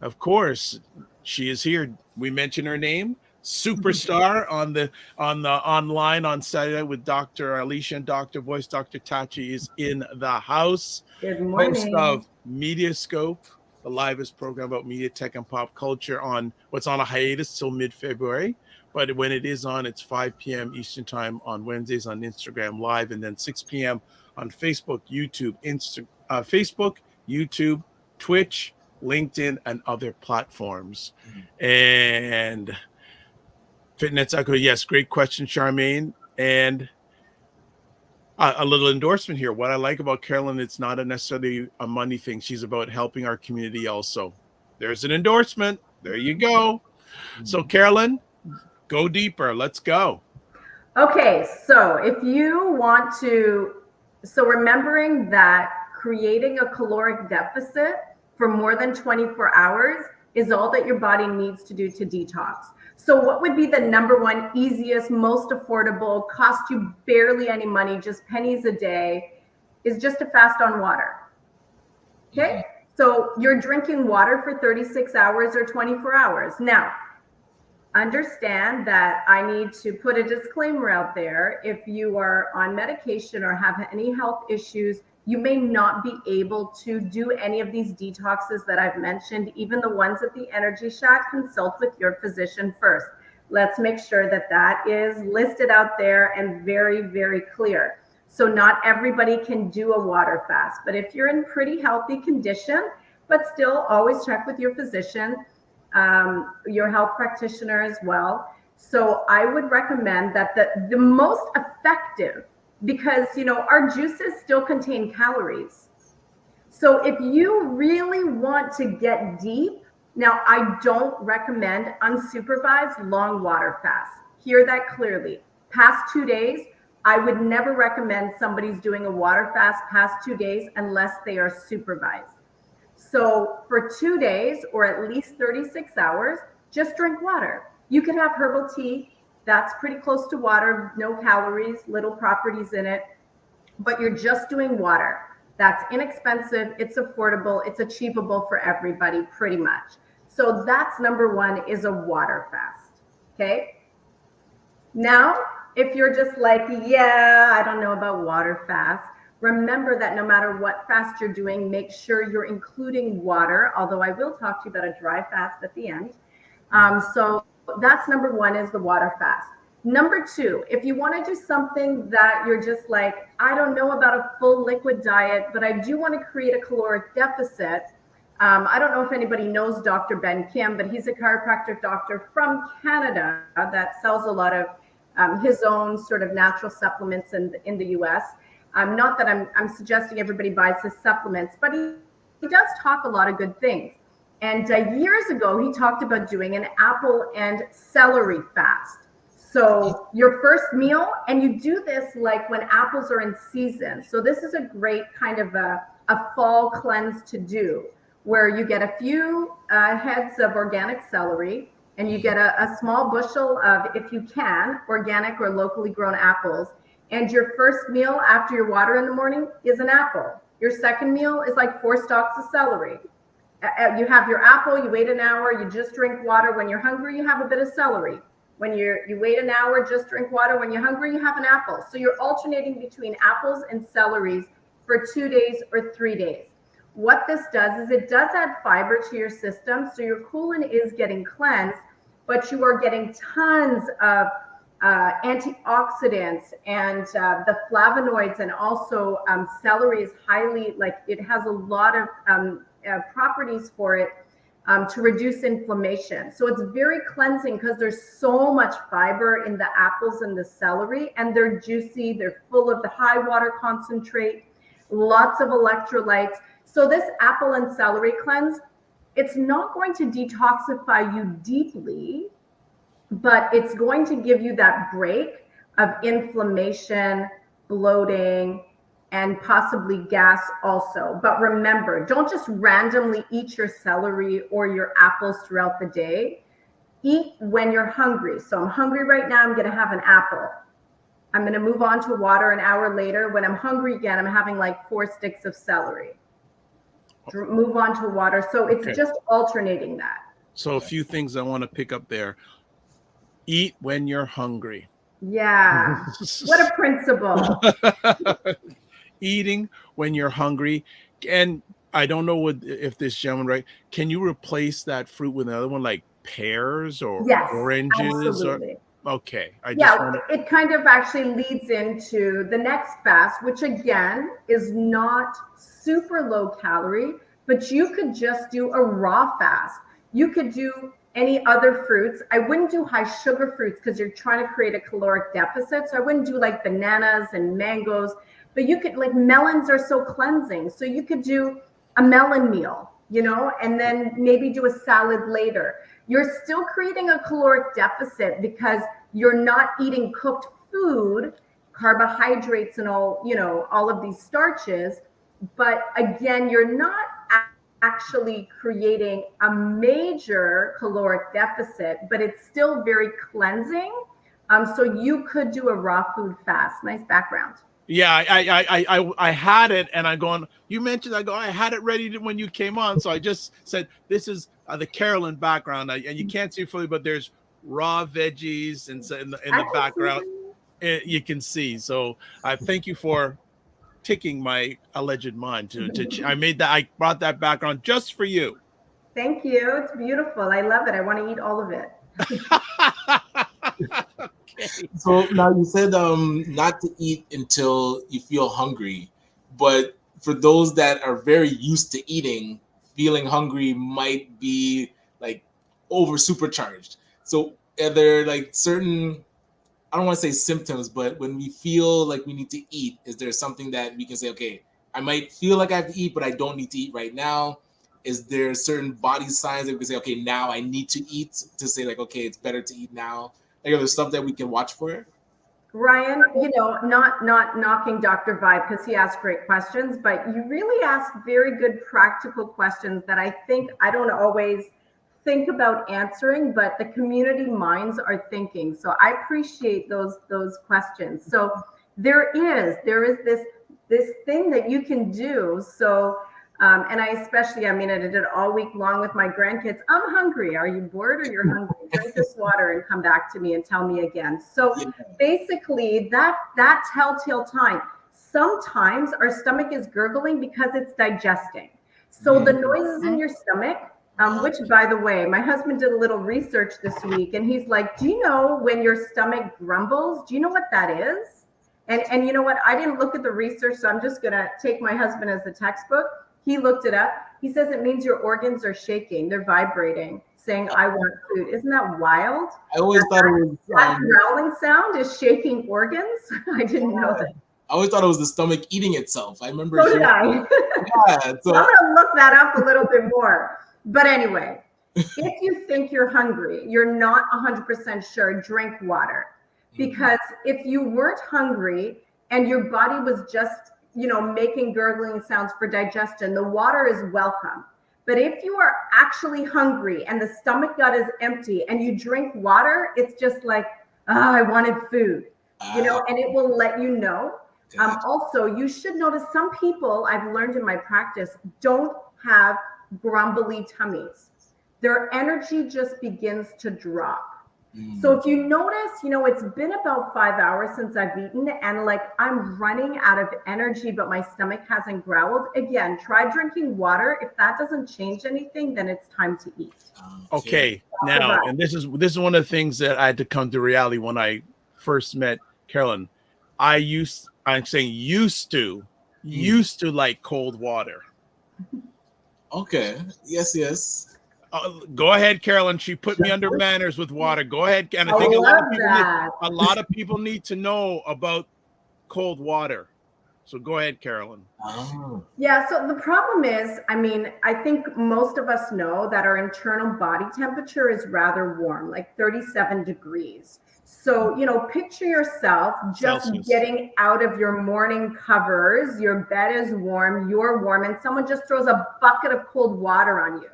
Speaker 1: of course, she is here. We mentioned her name, superstar on the online on Saturday with Dr. Alicia and Dr. Voice. Dr. Tachi is in the house.
Speaker 3: Good morning.
Speaker 1: Host of Mediascope, the livest program about media, tech, and pop culture on what's on a hiatus till mid-February. But when it is on, it's 5 p.m. Eastern time on Wednesdays on Instagram Live, and then 6 p.m. on Facebook, YouTube, Twitch, LinkedIn, and other platforms. And Fitness Echo, yes, great question, Charmaine. And a little endorsement here. What I like about Carolyn, it's not necessarily a money thing. She's about helping our community also. There's an endorsement. There you go. So Carolyn, go deeper. Let's go.
Speaker 3: Okay, so if you want to, remembering that creating a caloric deficit for more than 24 hours is all that your body needs to do to detox. So what would be the number one easiest, most affordable, cost you barely any money, just pennies a day, is just to fast on water. Okay, so you're drinking water for 36 hours or 24 hours. Now, understand that I need to put a disclaimer out there. If you are on medication or have any health issues, you may not be able to do any of these detoxes that I've mentioned, even the ones at the Energy Shack. Consult with your physician first. Let's make sure that that is listed out there and very, very clear. So not everybody can do a water fast, but if you're in pretty healthy condition, but still always check with your physician, your health practitioner as well. So I would recommend that the most effective, because our juices still contain calories. So if you really want to get deep, now I don't recommend unsupervised long water fasts. Hear that clearly. Past 2 days, I would never recommend somebody's doing a water fast past 2 days unless they are supervised. So for 2 days or at least 36 hours, just drink water. You can have herbal tea. That's pretty close to water, no calories, little properties in it, but you're just doing water. That's inexpensive, it's affordable, it's achievable for everybody pretty much. So that's number one, is a water fast, okay? Now, if you're just like, yeah, I don't know about water fast, remember that no matter what fast you're doing, make sure you're including water, although I will talk to you about a dry fast at the end. So that's number one, is the water fast. Number two, if you want to do something that you're just like, I don't know about a full liquid diet, but I do want to create a caloric deficit. I don't know if anybody knows Dr. Ben Kim, but he's a chiropractic doctor from Canada that sells a lot of his own sort of natural supplements in the US. Not that I'm suggesting everybody buys his supplements, but he does talk a lot of good things. And years ago, he talked about doing an apple and celery fast. So your first meal, and you do this like when apples are in season. So this is a great kind of a fall cleanse to do, where you get a few heads of organic celery, and you get a small bushel of, if you can, organic or locally grown apples. And your first meal after your water in the morning is an apple. Your second meal is like 4 stalks of celery. You have your apple, you wait an hour, you just drink water. When you're hungry, you have a bit of celery. When you wait an hour, just drink water. When you're hungry, you have an apple. So you're alternating between apples and celeries for 2 days or 3 days. What this does is it does add fiber to your system. So your colon is getting cleansed, but you are getting tons of antioxidants and the flavonoids, and also celery is highly, like, it has a lot of properties for it to reduce inflammation. So it's very cleansing because there's so much fiber in the apples and the celery, and they're juicy. They're full of the high water concentrate, lots of electrolytes. So this apple and celery cleanse, it's not going to detoxify you deeply, but it's going to give you that break of inflammation, bloating, and possibly gas also. But remember, don't just randomly eat your celery or your apples throughout the day. Eat when you're hungry. So I'm hungry right now, I'm gonna have an apple. I'm gonna move on to water an hour later. When I'm hungry again, I'm having like 4 sticks of celery. Move on to water. So it's just alternating that.
Speaker 1: So a few things I want to pick up there. Eat when you're hungry.
Speaker 3: Yeah. What a principle.
Speaker 1: Eating when you're hungry. And I don't know if this gentleman, right? Can you replace that fruit with another one, like pears or oranges?
Speaker 3: Absolutely.
Speaker 1: Okay.
Speaker 3: It kind of actually leads into the next fast, which again is not super low calorie, but you could just do a raw fast. You could do any other fruits. I wouldn't do high sugar fruits because you're trying to create a caloric deficit. So I wouldn't do like bananas and mangoes, but you could, like, melons are so cleansing. So you could do a melon meal, and then maybe do a salad later. You're still creating a caloric deficit because you're not eating cooked food, carbohydrates and all of these starches. But again, you're not actually creating a major caloric deficit, but it's still very cleansing. So you could do a raw food fast. Nice background.
Speaker 1: Yeah, I had it, and I'm going, you mentioned, I had it ready when you came on. So I just said, this is the Carolyn background, and you can't see fully, but there's raw veggies and so in the background, you can see. So I thank you for ticking my alleged mind I brought that background just for you.
Speaker 3: Thank you. It's beautiful. I love it. I want to eat all of it.
Speaker 1: Okay.
Speaker 2: So now you said not to eat until you feel hungry, but for those that are very used to eating, feeling hungry might be like over supercharged. So are there like certain, I don't want to say symptoms, but when we feel like we need to eat, is there something that we can say, okay, I might feel like I have to eat, but I don't need to eat right now? Is there certain body signs that we can say, okay, now I need to eat, to say like, okay, it's better to eat now? Like, are there stuff that we can watch for?
Speaker 3: Ryan, not knocking Dr. Vibe because he asked great questions, but you really asked very good practical questions that I think I don't always think about answering, but the community minds are thinking. So I appreciate those questions. So there is this thing that you can do. So and I especially, I did it all week long with my grandkids. I'm hungry. Are you bored or you're hungry? Drink this water and come back to me and tell me again. So basically that telltale time. Sometimes our stomach is gurgling because it's digesting. So the noises in your stomach Which, by the way, my husband did a little research this week, and he's like, do you know when your stomach grumbles? Do you know what that is? And you know what? I didn't look at the research, so I'm just going to take my husband as the textbook. He looked it up. He says it means your organs are shaking. They're vibrating, saying, I want food. Isn't that wild?
Speaker 2: I always thought it was
Speaker 3: that growling sound is shaking organs. I didn't know that.
Speaker 2: I always thought it was the stomach eating itself. I remember.
Speaker 3: So did I.
Speaker 2: Yeah, so
Speaker 3: I'm gonna look that up a little bit more. But anyway, if you think you're hungry, you're not 100% sure, drink water. Because if you weren't hungry and your body was just, making gurgling sounds for digestion, the water is welcome. But if you are actually hungry and the stomach gut is empty and you drink water, it's just like, I wanted food, and it will let you know. Also, you should notice some people I've learned in my practice don't have grumbly tummies. Their energy just begins to drop. So if you notice, it's been about 5 hours since I've eaten and I'm running out of energy, but my stomach hasn't growled. Again, try drinking water. If that doesn't change anything, then it's time to eat.
Speaker 1: Okay. Now, and this is one of the things that I had to come to reality when I first met Carolyn. Used to like cold water.
Speaker 2: Okay. Yes.
Speaker 1: Go ahead, Carolyn. She put me under manners with water. Go ahead. And I think a lot of people need to know about cold water. So go ahead, Carolyn.
Speaker 3: Yeah. So the problem is, I think most of us know that our internal body temperature is rather warm, like 37 degrees. So, picture yourself just
Speaker 1: Celsius.
Speaker 3: Getting out of your morning covers, your bed is warm, you're warm, and someone just throws a bucket of cold water on you.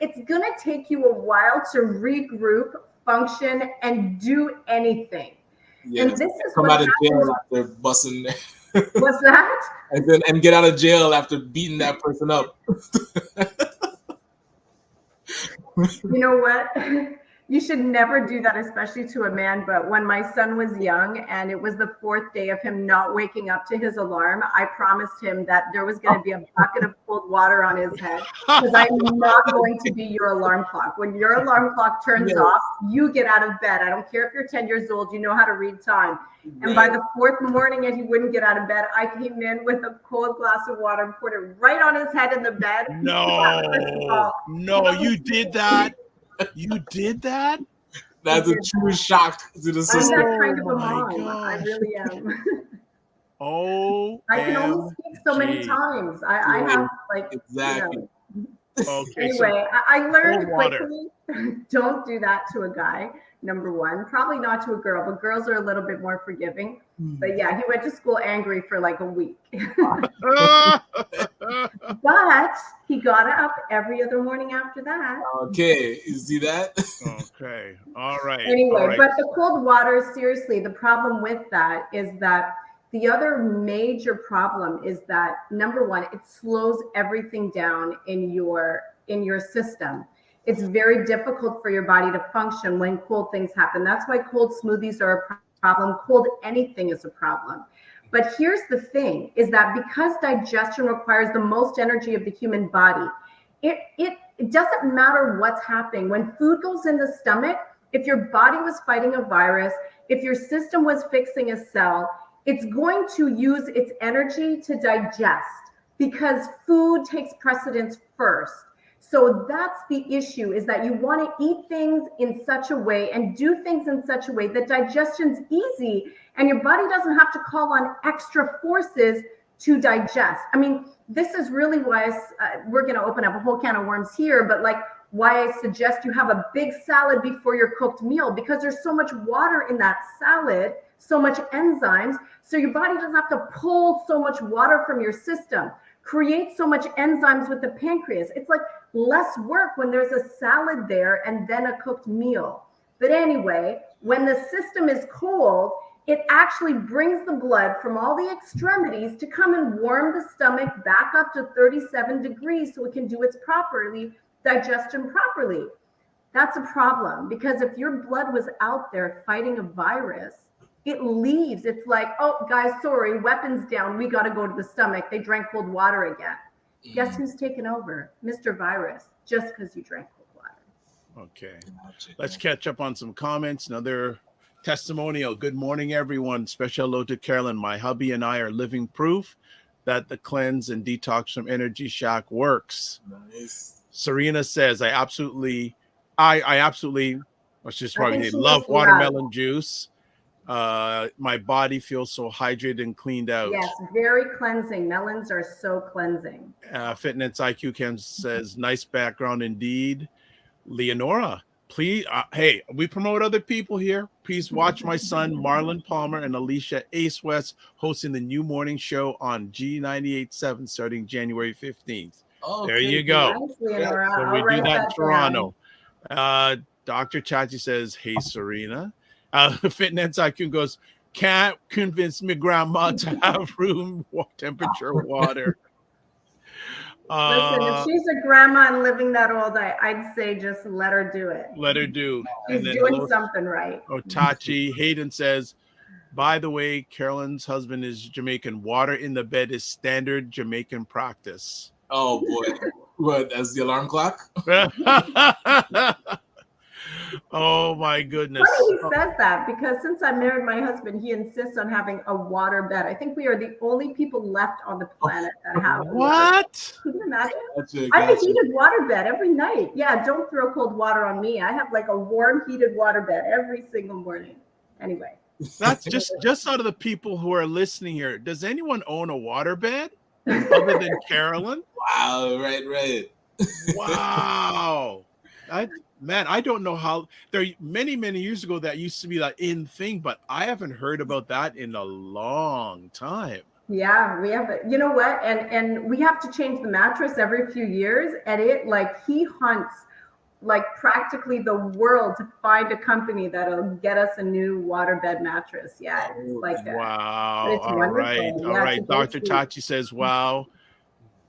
Speaker 3: It's going to take you a while to regroup, function, and do anything.
Speaker 2: Yeah,
Speaker 3: and this is
Speaker 2: come out of jail after busting.
Speaker 3: What's that?
Speaker 2: And get out of jail after beating that person up.
Speaker 3: You know what? You should never do that, especially to a man. But when my son was young and it was the 4th day of him not waking up to his alarm, I promised him that there was going to be a bucket of cold water on his head because I'm not going to be your alarm clock. When your alarm clock turns off, you get out of bed. I don't care if you're 10 years old, you know how to read time. And by the 4th morning, and he wouldn't get out of bed, I came in with a cold glass of water and poured it right on his head in the bed.
Speaker 1: No, you did that. You did that?
Speaker 2: That's a true shock to the system.
Speaker 3: I'm that kind of a mom. I really am. I can only speak so many times. I have
Speaker 2: exactly.
Speaker 1: Okay.
Speaker 3: Anyway, I learned quickly, don't do that to a guy. Number one, probably not to a girl, but girls are a little bit more forgiving. But yeah, he went to school angry for a week. But he got up every other morning after that.
Speaker 2: Okay, you see that?
Speaker 1: Okay, all right.
Speaker 3: Anyway, but the cold water, seriously, the problem with that is that the other major problem is that, number one, it slows everything down in your system. It's very difficult for your body to function when cold things happen. That's why cold smoothies are a problem. Cold anything is a problem. But here's the thing, is that because digestion requires the most energy of the human body, it doesn't matter what's happening. When food goes in the stomach, if your body was fighting a virus, if your system was fixing a cell, it's going to use its energy to digest because food takes precedence first. So that's the issue, is that you want to eat things in such a way and do things in such a way that digestion's easy and your body doesn't have to call on extra forces to digest. This is really why we're going to open up a whole can of worms here, but why I suggest you have a big salad before your cooked meal, because there's so much water in that salad, so much enzymes, so your body doesn't have to pull so much water from your system, create so much enzymes with the pancreas. It's less work when there's a salad there and then a cooked meal. But anyway, when the system is cold, it actually brings the blood from all the extremities to come and warm the stomach back up to 37 degrees so it can do its digestion properly. That's a problem, because if your blood was out there fighting a virus, it leaves. It's oh, guys, sorry, weapons down. We got to go to the stomach. They drank cold water again. Guess who's taken over? Mr. Virus. just because you drank cold water.
Speaker 1: Okay. Let's catch up on some comments. Another testimonial. Good morning, everyone. Special hello to Carolyn. My hubby and I are living proof that the cleanse and detox from Energy Shack works.
Speaker 2: Nice.
Speaker 1: Serena says, I absolutely, let's just probably
Speaker 3: she
Speaker 1: love
Speaker 3: was
Speaker 1: watermelon juice. My body feels so hydrated and cleaned out.
Speaker 3: Yes, very cleansing. Melons are so cleansing.
Speaker 1: Fitness IQ Chem says, nice background indeed. Leonora, please, hey, we promote other people here. Please watch my son Marlon Palmer and Alicia Ace West hosting the new morning show on G98.7 starting January 15th.
Speaker 2: Oh,
Speaker 1: there you go.
Speaker 3: Nice, Leonora.
Speaker 1: So
Speaker 3: I'll
Speaker 1: we do
Speaker 3: write
Speaker 1: that in
Speaker 3: down.
Speaker 1: Toronto. Dr. Chachi says, hey, Serena. Fitness IQ goes, can't convince me grandma to have room temperature water.
Speaker 3: Listen, if she's a grandma and living that old, I'd say just let her do it.
Speaker 1: Let her do.
Speaker 3: She's doing something right.
Speaker 1: Otachi Hayden says, by the way, Carolyn's husband is Jamaican. Water in the bed is standard Jamaican practice.
Speaker 2: Oh boy. What, as the alarm clock?
Speaker 1: Oh my goodness.
Speaker 3: Funny he says that, because since I married my husband, he insists on having a water bed. I think we are the only people left on the planet that have
Speaker 1: what?
Speaker 3: Can you imagine?
Speaker 2: Gotcha.
Speaker 3: I have a heated water bed every night. Yeah, don't throw cold water on me. I have like a warm heated water bed every single morning. Anyway.
Speaker 1: That's just out of the people who are listening here. Does anyone own a water bed other than Carolyn?
Speaker 2: Wow, right.
Speaker 1: Wow. I don't know how. There many years ago that used to be that in thing, but I haven't heard about that in a long time.
Speaker 3: Yeah, we have, you know what? And we have to change the mattress every few years. And he hunts like practically the world to find a company that'll get us a new waterbed mattress. Yeah, it's like that.
Speaker 1: Wow.
Speaker 3: It's
Speaker 1: all
Speaker 3: wonderful.
Speaker 1: right. Dr. Tachi says, wow.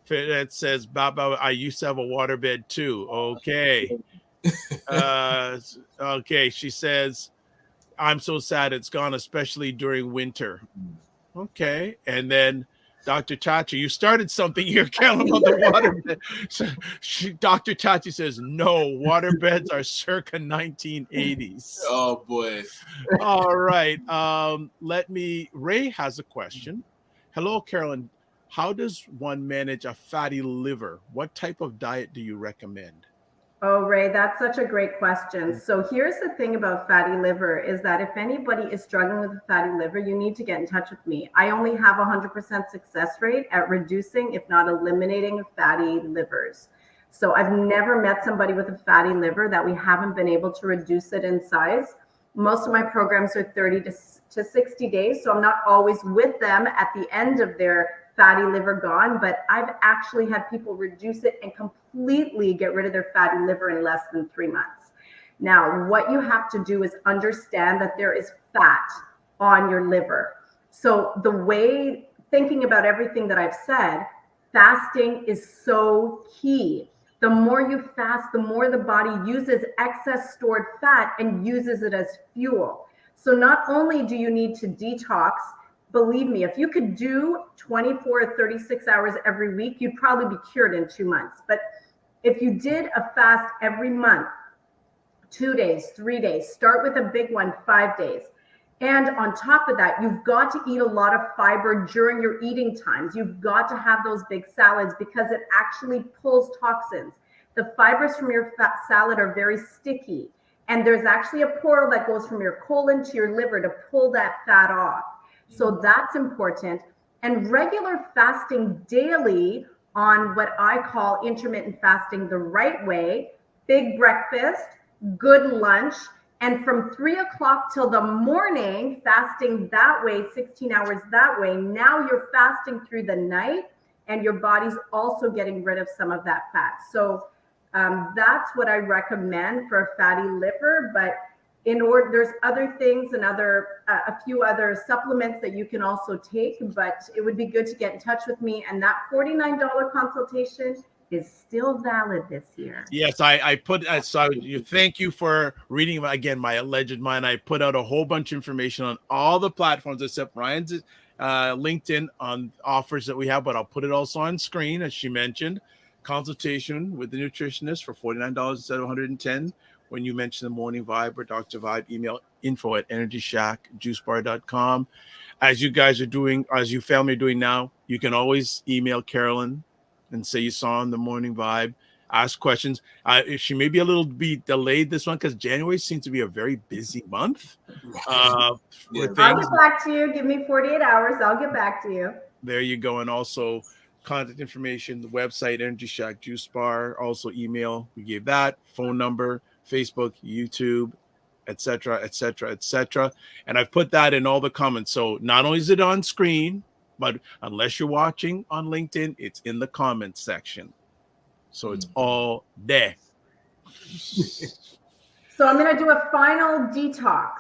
Speaker 1: It says, Baba, I used to have a waterbed too. Okay. Okay. She says, I'm so sad it's gone, especially during winter. Okay. And then Dr. Tachi, you started something here, Carolyn, about the waterbed. So Dr. Tachi says, no, waterbeds are circa 1980s.
Speaker 2: Oh boy.
Speaker 1: All right. Ray has a question. Hello, Carolyn. How does one manage a fatty liver? What type of diet do you recommend?
Speaker 3: Oh, Ray, that's such a great question. So here's the thing about fatty liver is that if anybody is struggling with a fatty liver, you need to get in touch with me. I only have 100% success rate at reducing, if not eliminating, fatty livers. So I've never met somebody with a fatty liver that we haven't been able to reduce it in size. Most of my programs are 30 to 60 days. So I'm not always with them at the end of their fatty liver gone, but I've actually had people reduce it and completely get rid of their fatty liver in less than 3 months. Now, what you have to do is understand that there is fat on your liver. So the way, thinking about everything that I've said, fasting is so key. The more you fast, the more the body uses excess stored fat and uses it as fuel. So not only do you need to detox, believe me, if you could do 24 or 36 hours every week, you'd probably be cured in 2 months. But if you did a fast every month, 2 days, 3 days, start with a big one, 5 days. And on top of that, you've got to eat a lot of fiber during your eating times. You've got to have those big salads because it actually pulls toxins. The fibers from your fat salad are very sticky. And there's actually a portal that goes from your colon to your liver to pull that fat off. So that's important. And regular fasting daily on what I call intermittent fasting the right way, big breakfast, good lunch, and from 3 o'clock till the morning, fasting that way, 16 hours that way. Now you're fasting through the night and your body's also getting rid of some of that fat. So that's what I recommend for a fatty liver. But in order, there's other things and a few other supplements that you can also take, but it would be good to get in touch with me. And that $49 consultation is still valid this year.
Speaker 1: Yes, I put, so thank you for reading again, my alleged mind. I put out a whole bunch of information on all the platforms except Ryan's LinkedIn on offers that we have, but I'll put it also on screen, as she mentioned. consultation with the nutritionist for $49 instead of $110 when you mention the Morning Vibe or Dr. Vibe. Email info@energyshackjuicebar.com. As you guys are doing, as you family are doing now, you can always email Carolyn and say you saw on the Morning Vibe. Ask questions. She may be a little bit delayed this one because January seems to be a very busy month.
Speaker 3: I'll get back to you. Give me 48 hours. I'll get back to you.
Speaker 1: There you go. And also contact information, the website, Energy Shack Juice Bar, also email. We gave that, phone number, Facebook, YouTube, etc., etc., etc. And I've put that in all the comments. So not only is it on screen, but unless you're watching on LinkedIn, it's in the comments section. So it's all there.
Speaker 3: So I'm going to do a final detox.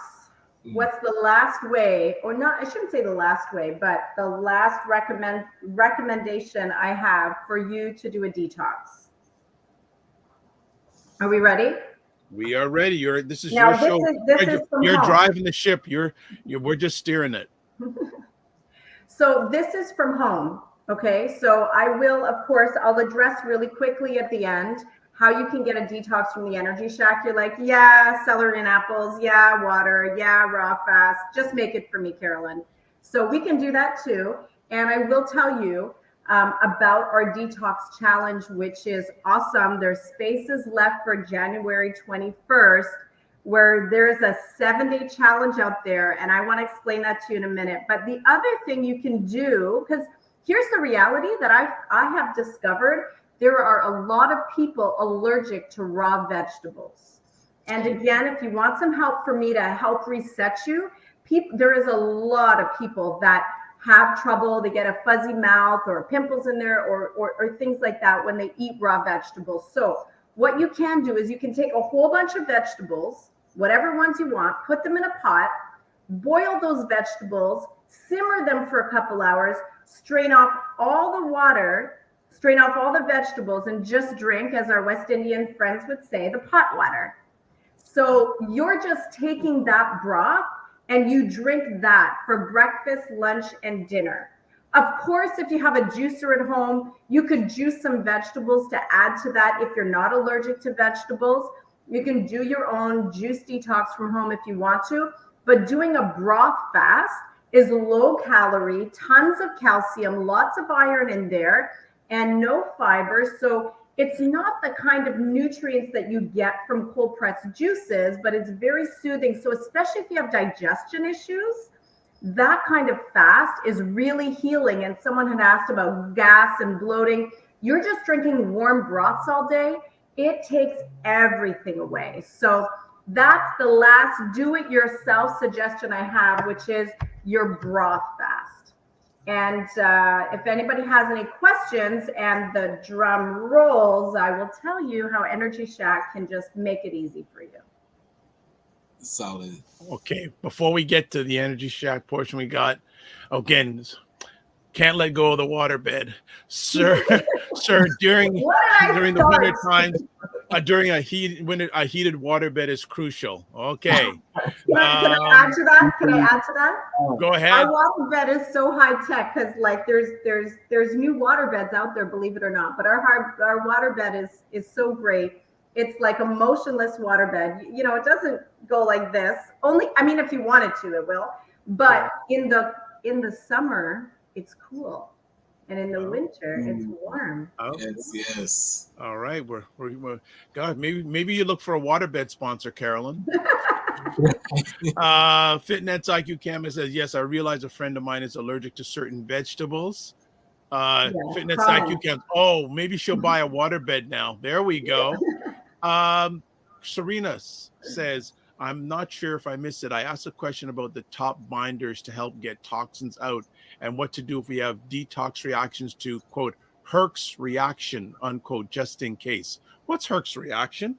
Speaker 3: What's the last way, or not, I shouldn't say the last way, but the last recommendation I have for you to do a detox. Are we ready?
Speaker 1: We are ready. This is
Speaker 3: now,
Speaker 1: your show. You're
Speaker 3: home.
Speaker 1: driving the ship. We're just steering it.
Speaker 3: So this is from home. Okay, so I will, of course, I'll address really quickly at the end how you can get a detox from the Energy Shack. You're like, yeah, celery and apples, yeah, water, yeah, raw fast. Just make it for me, Carolyn. So we can do that too. And I will tell you about our detox challenge, which is awesome. There's spaces left for January 21st, where there's a 7-day challenge out there. And I want to explain that to you in a minute. But the other thing you can do, because here's the reality that I have discovered. There are a lot of people allergic to raw vegetables. And again, if you want some help for me to help reset you, there is a lot of people that have trouble. They get a fuzzy mouth or pimples in there or things like that when they eat raw vegetables. So what you can do is you can take a whole bunch of vegetables, whatever ones you want, put them in a pot, boil those vegetables, simmer them for a couple hours, strain off all the water, strain off all the vegetables, and just drink, as our West Indian friends would say, the pot water. So you're just taking that broth and you drink that for breakfast, lunch, and dinner. Of course, if you have a juicer at home, you could juice some vegetables to add to that. If you're not allergic to vegetables, you can do your own juice detox from home if you want to. But doing a broth fast is low calorie, tons of calcium, lots of iron in there, and no fiber. So it's not the kind of nutrients that you get from cold pressed juices, but it's very soothing. So especially if you have digestion issues, that kind of fast is really healing. And someone had asked about gas and bloating. You're just drinking warm broths all day. It takes everything away. So that's the last do-it-yourself suggestion I have, which is your broth fast. And if anybody has any questions and the drum rolls, I will tell you how Energy Shack can just make it easy for you.
Speaker 2: Solid.
Speaker 1: Okay, before we get to the Energy Shack portion, we got, again, can't let go of the waterbed. Sir, during the winter times, during a heated waterbed is crucial. Okay.
Speaker 3: Can I add to that?
Speaker 1: Go ahead.
Speaker 3: Our waterbed is so high tech because like there's new waterbeds out there, believe it or not. But our waterbed is so great. It's like a motionless waterbed. You know, it doesn't go like this. Only, I mean, if you wanted to, it will. But in the summer, it's cool. And in the winter, it's warm.
Speaker 1: Oh.
Speaker 2: Yes.
Speaker 1: All right, we're God. Maybe you look for a waterbed sponsor, Carolyn. Fitnets IQ Camera says yes. I realize a friend of mine is allergic to certain vegetables. Fitnets IQ Camera. Oh, maybe she'll buy a waterbed now. There we go. Serena says, I'm not sure if I missed it. I asked a question about the top binders to help get toxins out and what to do if we have detox reactions to, quote, Herx reaction, unquote, just in case. What's Herx reaction?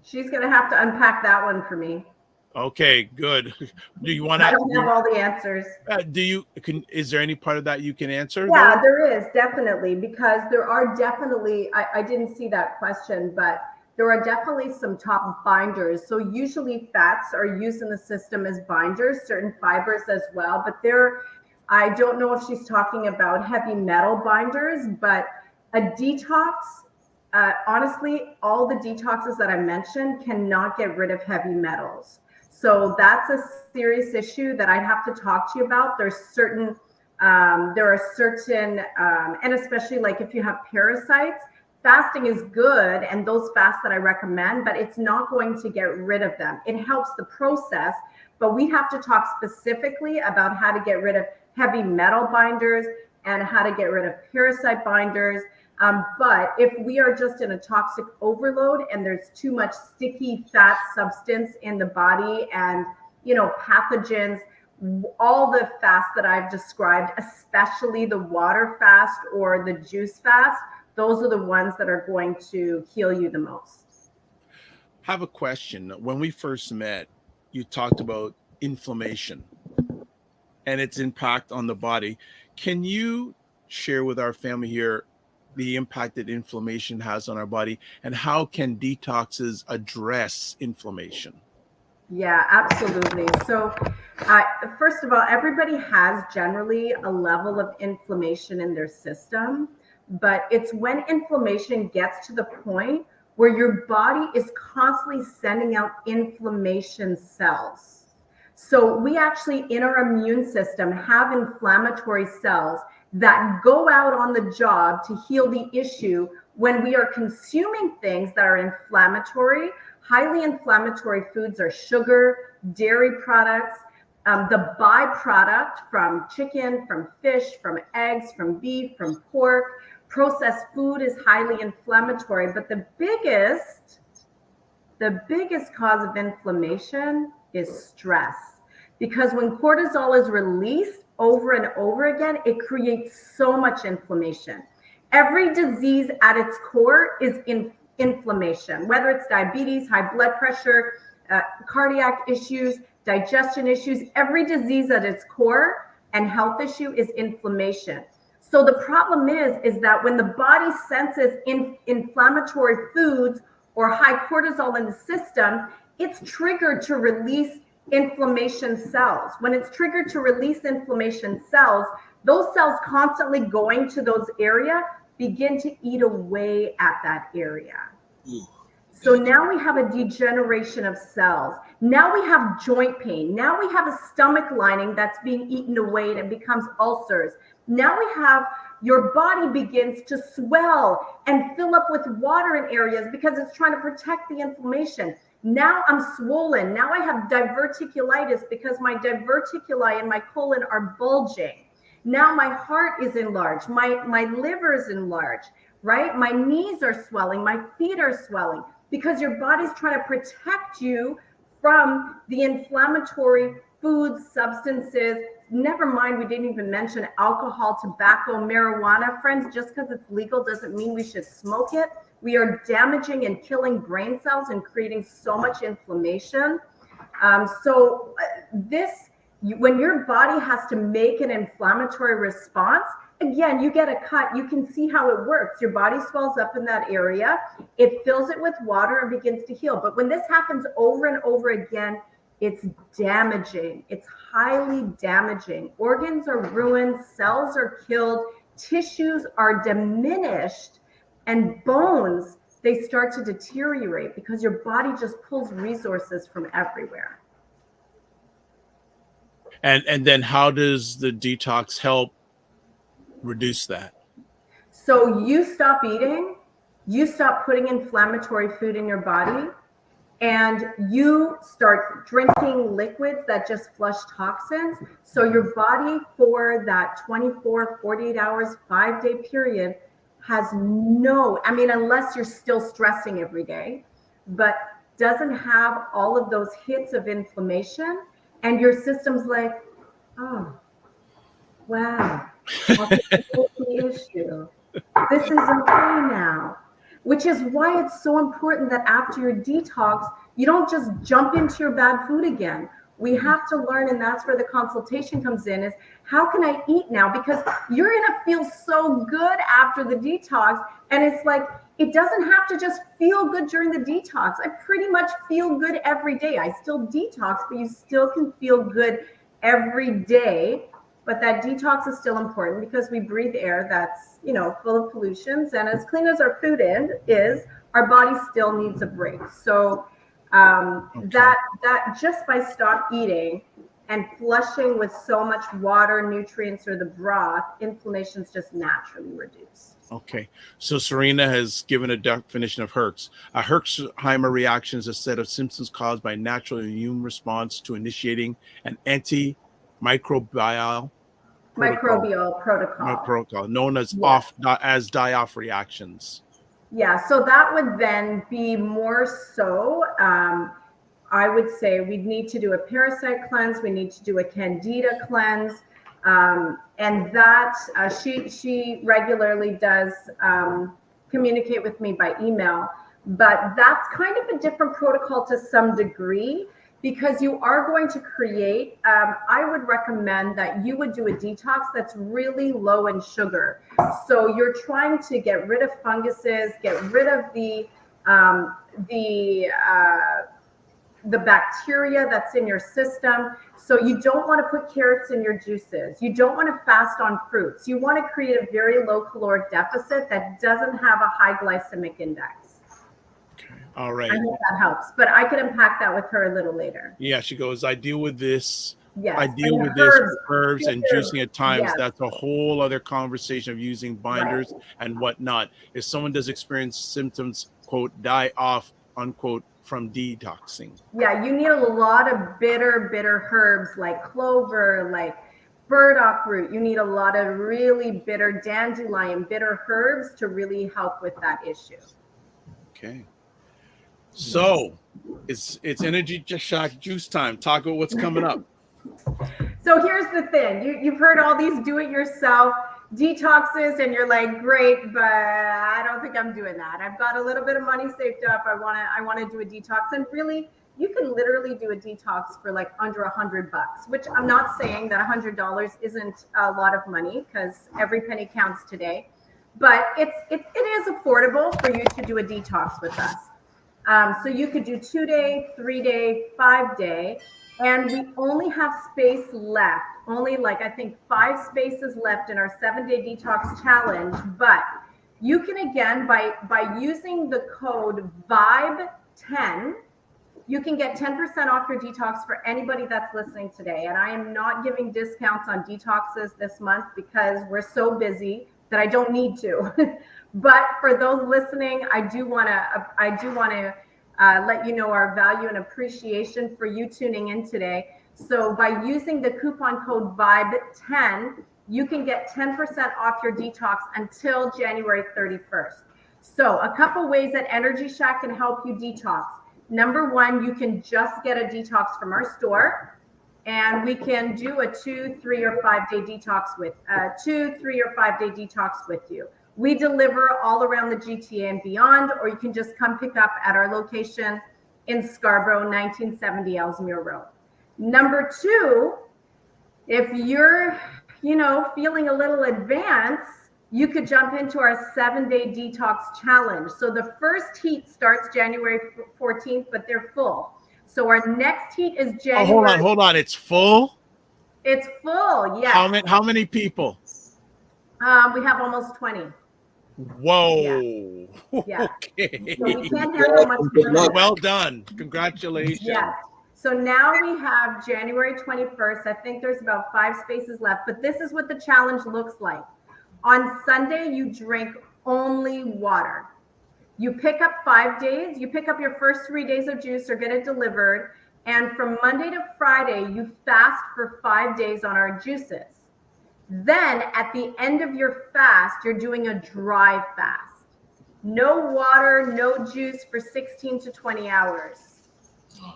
Speaker 3: She's going to have to unpack that one for me.
Speaker 1: Okay, good. Do you want to?
Speaker 3: I don't have all the answers.
Speaker 1: Is there any part of that you can answer?
Speaker 3: Yeah, there is definitely, because there are definitely, I didn't see that question, but there are definitely some top binders. So usually fats are used in the system as binders, certain fibers as well. But I don't know if she's talking about heavy metal binders, but A detox, honestly, all the detoxes that I mentioned cannot get rid of heavy metals. So that's a serious issue that I'd have to talk to you about. There are certain, and especially like if you have parasites, fasting is good, and those fasts that I recommend, but it's not going to get rid of them. It helps the process, but we have to talk specifically about how to get rid of heavy metal binders and how to get rid of parasite binders. But if we are just in a toxic overload and there's too much sticky fat substance in the body and, pathogens, all the fasts that I've described, especially the water fast or the juice fast, those are the ones that are going to heal you the most.
Speaker 1: I have a question. When we first met, you talked about inflammation and its impact on the body. Can you share with our family here the impact that inflammation has on our body, and how can detoxes address inflammation?
Speaker 3: Yeah, absolutely. So first of all, everybody has generally a level of inflammation in their system, but it's when inflammation gets to the point where your body is constantly sending out inflammation cells. So we actually, in our immune system, have inflammatory cells that go out on the job to heal the issue when we are consuming things that are inflammatory. Highly inflammatory foods are sugar, dairy products, the byproduct from chicken, from fish, from eggs, from beef, from pork. Processed food is highly inflammatory, but the biggest cause of inflammation is stress. Because when cortisol is released over and over again, it creates so much inflammation. Every disease at its core is inflammation, whether it's diabetes, high blood pressure, cardiac issues, digestion issues. Every disease at its core and health issue is inflammation. So the problem is that when the body senses inflammatory foods or high cortisol in the system, it's triggered to release inflammation cells. When it's triggered to release inflammation cells, those cells constantly going to those areas begin to eat away at that area. So now we have a degeneration of cells. Now we have joint pain. Now we have a stomach lining that's being eaten away and it becomes ulcers. Now we have your body begins to swell and fill up with water in areas because it's trying to protect the inflammation. Now I'm swollen. Now I have diverticulitis because my diverticuli and my colon are bulging. Now my heart is enlarged. My liver is enlarged, right? My knees are swelling. My feet are swelling because your body's trying to protect you from the inflammatory foods, substances. Never mind, we didn't even mention alcohol, tobacco, marijuana. Friends, just because it's legal doesn't mean we should smoke it. We are damaging and killing brain cells and creating so much inflammation. When your body has to make an inflammatory response, again, you get a cut, you can see how it works. Your body swells up in that area, it fills it with water and begins to heal. But when this happens over and over again, it's damaging. It's highly damaging. Organs are ruined, cells are killed, tissues are diminished, and bones, they start to deteriorate because your body just pulls resources from everywhere.
Speaker 1: And then how does the detox help reduce that?
Speaker 3: So you stop eating, you stop putting inflammatory food in your body, and you start drinking liquids that just flush toxins. So your body for that 24, 48 hours, 5-day period has unless you're still stressing every day, but doesn't have all of those hits of inflammation. And your system's like, oh, wow, the issue. This is okay now. Which is why it's so important that after your detox, you don't just jump into your bad food again. We have to learn, and that's where the consultation comes in, is how can I eat now? Because you're gonna feel so good after the detox. And it's like, it doesn't have to just feel good during the detox. I pretty much feel good every day. I still detox, but you still can feel good every day. but that detox is still important because we breathe air that's, you know, full of pollutions. And as clean as our food is, our body still needs a break. So that just by stop eating and flushing with so much water, nutrients, or the broth, inflammation's just naturally reduced.
Speaker 1: Okay, so Serena has given a definition of Herx. A Herxheimer reaction is a set of symptoms caused by natural immune response to initiating an antimicrobial protocol known as die-off reactions.
Speaker 3: Yeah, so that would then be more so, I would say we'd need to do a parasite cleanse, we need to do a candida cleanse, and that she regularly does communicate with me by email, but that's kind of a different protocol to some degree, because you are going to create, I would recommend that you would do a detox that's really low in sugar. So you're trying to get rid of funguses, get rid of the bacteria that's in your system. So you don't want to put carrots in your juices. You don't want to fast on fruits. You want to create a very low caloric deficit that doesn't have a high glycemic index.
Speaker 1: All right.
Speaker 3: I hope that helps, but I could unpack that with her a little later.
Speaker 1: Yeah, she goes, I deal with this.
Speaker 3: Yes.
Speaker 1: I deal with this with herbs and juicing at times. Yes. That's a whole other conversation of using binders and whatnot. If someone does experience symptoms, quote, die off, unquote, from detoxing.
Speaker 3: Yeah, you need a lot of bitter herbs like clover, like burdock root. You need a lot of really bitter dandelion, bitter herbs to really help with that issue.
Speaker 1: Okay. So it's energy shock juice time. Talk about what's coming up.
Speaker 3: So here's the thing. You've heard all these do-it-yourself detoxes, and you're like, great, but I don't think I'm doing that. I've got a little bit of money saved up. I want to do a detox, and really, you can literally do a detox for like under $100, which I'm not saying that $100 isn't a lot of money, because every penny counts today, but it is affordable for you to do a detox with us. So you could do 2-day, 3-day, 5-day, and we only have space left, only like I think 5 spaces left in our 7-day detox challenge. But you can, again, by using the code VIBE10, you can get 10% off your detox for anybody that's listening today. And I am not giving discounts on detoxes this month because we're so busy that I don't need to. But for those listening, I do want to let you know our value and appreciation for you tuning in today. So by using the coupon code VIBE10, you can get 10% off your detox until January 31st. So a couple ways that Energy Shack can help you detox. Number one, you can just get a detox from our store, and we can do a 2, 3, or 5-day detox with 2, 3, or 5-day detox with you. We deliver all around the GTA and beyond, or you can just come pick up at our location in Scarborough, 1970 Ellesmere Road. Number two, if you're, feeling a little advanced, you could jump into our 7-day detox challenge. So the first heat starts January 14th, but they're full. So our next heat is January.
Speaker 1: Oh, hold on. It's full?
Speaker 3: It's full, yeah.
Speaker 1: How many people?
Speaker 3: We have almost 20.
Speaker 1: Whoa.
Speaker 3: Yeah.
Speaker 1: Okay.
Speaker 3: So we can't handle much more.
Speaker 1: Well done. Congratulations.
Speaker 3: Yeah. So now we have January 21st. I think there's about 5 spaces left, but this is what the challenge looks like. On Sunday, you drink only water. You pick up 5 days. You pick up your first 3 days of juice or get it delivered. And from Monday to Friday, you fast for 5 days on our juices. Then at the end of your fast, you're doing a dry fast. No water, no juice for 16 to 20 hours.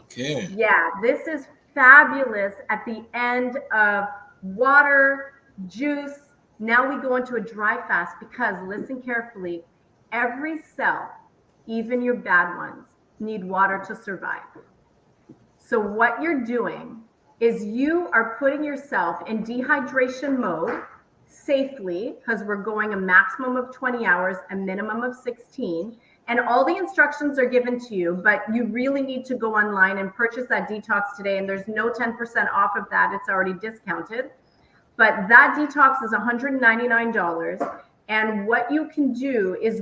Speaker 2: Okay.
Speaker 3: Yeah, this is fabulous at the end of water, juice. Now we go into a dry fast because, listen carefully, every cell, even your bad ones, need water to survive. So what you're doing is you are putting yourself in dehydration mode safely, because we're going a maximum of 20 hours, a minimum of 16. And all the instructions are given to you, but you really need to go online and purchase that detox today. And there's no 10% off of that. It's already discounted. But that detox is $199. And what you can do is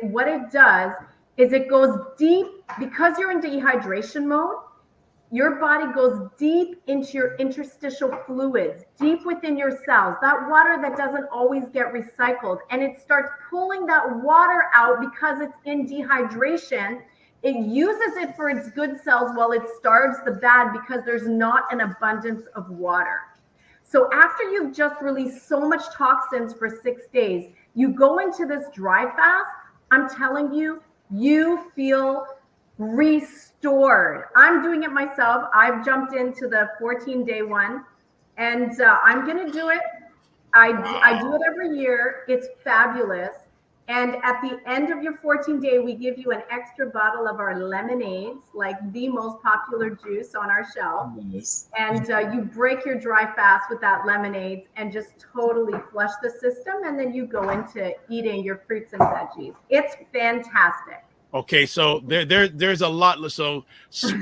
Speaker 3: what it does is it goes deep, because you're in dehydration mode. Your body goes deep into your interstitial fluids, deep within your cells, that water that doesn't always get recycled. And it starts pulling that water out because it's in dehydration. It uses it for its good cells while it starves the bad because there's not an abundance of water. So after you've just released so much toxins for 6 days, you go into this dry fast. I'm telling you, you feel restored. I'm doing it myself. I've jumped into the 14-day one, and I'm going to do it. I do it every year. It's fabulous. And at the end of your 14-day, we give you an extra bottle of our lemonades, like the most popular juice on our shelf.
Speaker 2: Nice.
Speaker 3: And you break your dry fast with that lemonade and just totally flush the system. And then you go into eating your fruits and veggies. It's fantastic.
Speaker 1: Okay, so there's a lot. So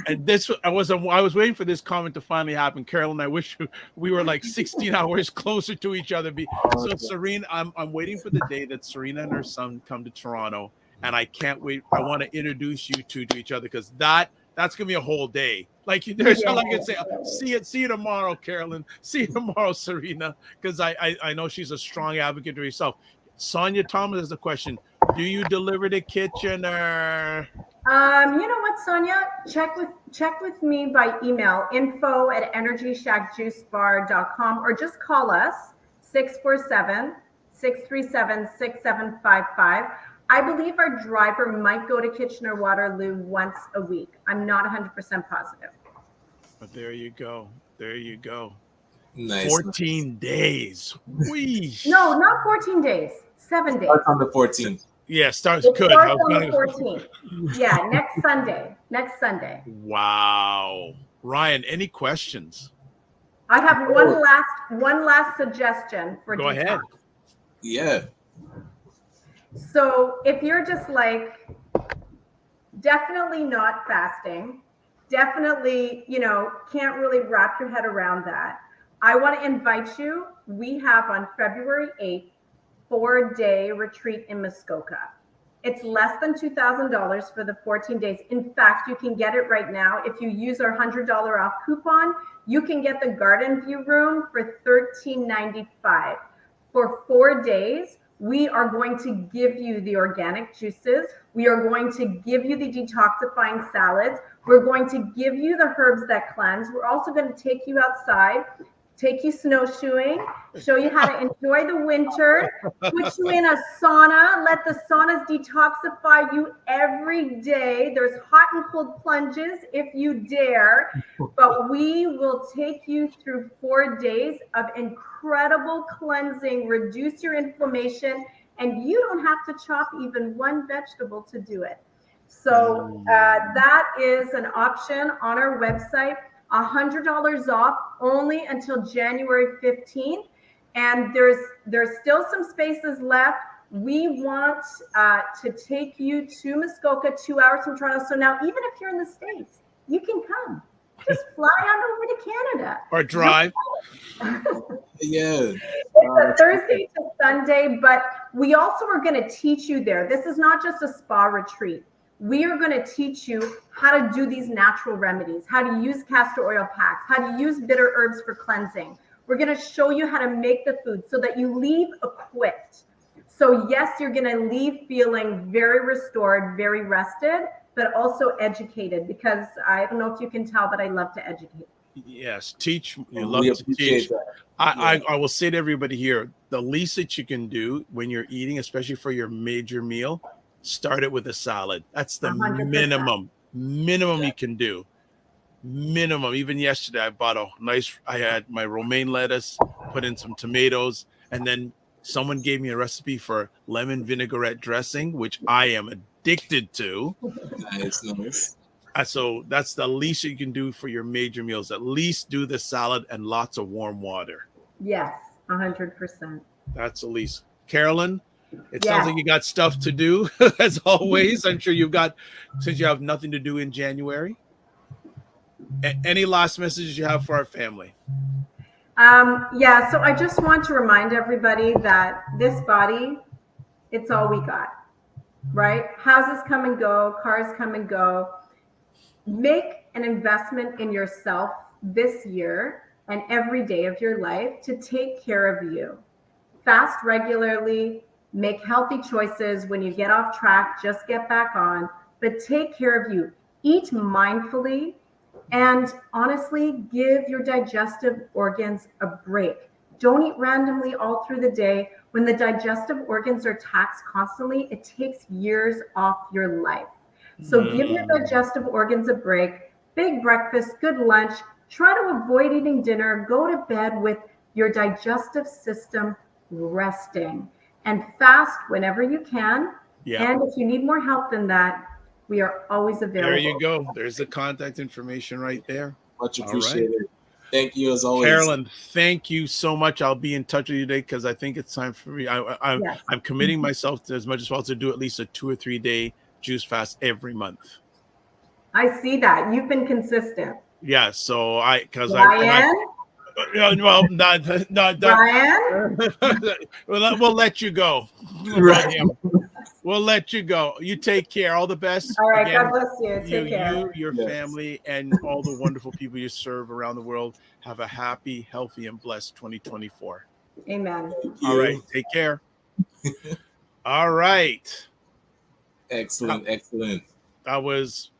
Speaker 1: and this I was waiting for this comment to finally happen. Carolyn, I wish we were like 16 hours closer to each other. So Serena, I'm waiting for the day that Serena and her son come to Toronto, and I can't wait. I want to introduce you two to each other, because that's gonna be a whole day. Like there's all I can say. See you tomorrow, Carolyn. See you tomorrow, Serena, because I know she's a strong advocate for herself. Sonia Thomas has a question. Do you deliver to Kitchener?
Speaker 3: You know what, Sonia? Check with me by email, info@energyshackjuicebar.com, or just call us 647-637-6755. I believe our driver might go to Kitchener-Waterloo once a week. I'm not 100% positive.
Speaker 1: But there you go. There you go.
Speaker 2: Nice.
Speaker 1: 14 days. Whee.
Speaker 3: No, not 14 days. 7 days.
Speaker 2: Starts on the 14th.
Speaker 1: Yeah, starts
Speaker 3: It
Speaker 1: good.
Speaker 3: starts on the 14th. Yeah, next Sunday. Next Sunday.
Speaker 1: Wow. Ryan, any questions?
Speaker 3: I have one last suggestion for
Speaker 1: Go ahead.
Speaker 2: Yeah.
Speaker 3: So if you're just like definitely not fasting, definitely, can't really wrap your head around that, I want to invite you. We have on February 8th, 4-day retreat in Muskoka. It's less than $2,000 for the 14 days. In fact, you can get it right now. If you use our $100 off coupon, you can get the garden view room for $13.95. For 4 days, we are going to give you the organic juices. We are going to give you the detoxifying salads. We're going to give you the herbs that cleanse. We're also going to take you outside, take you snowshoeing, show you how to enjoy the winter, put you in a sauna, let the saunas detoxify you every day. There's hot and cold plunges if you dare, but we will take you through 4 days of incredible cleansing, reduce your inflammation, and you don't have to chop even one vegetable to do it. So that is an option on our website. $100 off only until January 15th. And there's still some spaces left. We want to take you to Muskoka, 2 hours from Toronto. So now, even if you're in the States, you can come. Just fly on over to Canada.
Speaker 1: Or drive.
Speaker 2: Yeah.
Speaker 3: It's a Thursday to Sunday, but we also are going to teach you there. This is not just a spa retreat. We are going to teach you how to do these natural remedies, how to use castor oil packs, how to use bitter herbs for cleansing. We're going to show you how to make the food so that you leave equipped. So yes, you're going to leave feeling very restored, very rested, but also educated, because I don't know if you can tell, but I love to educate.
Speaker 1: Yes, teach. You love to teach. I will say to everybody here, the least that you can do when you're eating, especially for your major meal, start it with a salad. That's the 100%. minimum you can do. Minimum. Even yesterday, I had my romaine lettuce, put in some tomatoes, and then someone gave me a recipe for lemon vinaigrette dressing, which I am addicted to.
Speaker 2: Nice.
Speaker 1: So that's the least you can do for your major meals. At least do the salad and lots of warm water.
Speaker 3: Yes, 100%.
Speaker 1: That's the least. Carolyn, it sounds like you got stuff to do, as always. I'm sure since you have nothing to do in January. Any last messages you have for our family?
Speaker 3: Yeah, so I just want to remind everybody that this body, it's all we got, right? Houses come and go, cars come and go. Make an investment in yourself this year and every day of your life to take care of you. Fast regularly, make healthy choices. When you get off track, just get back on, but take care of you. Eat mindfully, and honestly, give your digestive organs a break. Don't eat randomly all through the day. When the digestive organs are taxed constantly, it takes years off your life. So give your digestive organs a break. Big breakfast, good lunch. Try to avoid eating dinner. Go to bed with your digestive system resting, and fast whenever you can.
Speaker 1: Yeah.
Speaker 3: And if you need more help than that, we are always available.
Speaker 1: There you go. There's the contact information right there.
Speaker 2: Much appreciated. Thank you as always.
Speaker 1: Carolyn, thank you so much. I'll be in touch with you today because I think it's time for me. I'm committing myself to, as much as possible, to do at least a 2 or 3 day juice fast every month.
Speaker 3: I see that. You've been consistent.
Speaker 1: Yeah, so
Speaker 3: Ryan? Ryan?
Speaker 1: We'll let you go.
Speaker 2: Right.
Speaker 1: We'll let you go. You take care. All the best.
Speaker 3: All right.
Speaker 1: Again,
Speaker 3: God bless you. Take care.
Speaker 1: You, your family, and all the wonderful people you serve around the world. Have a happy, healthy, and blessed 2024.
Speaker 3: Amen.
Speaker 1: All right. Take care. All right.
Speaker 2: Excellent. Excellent.
Speaker 1: That was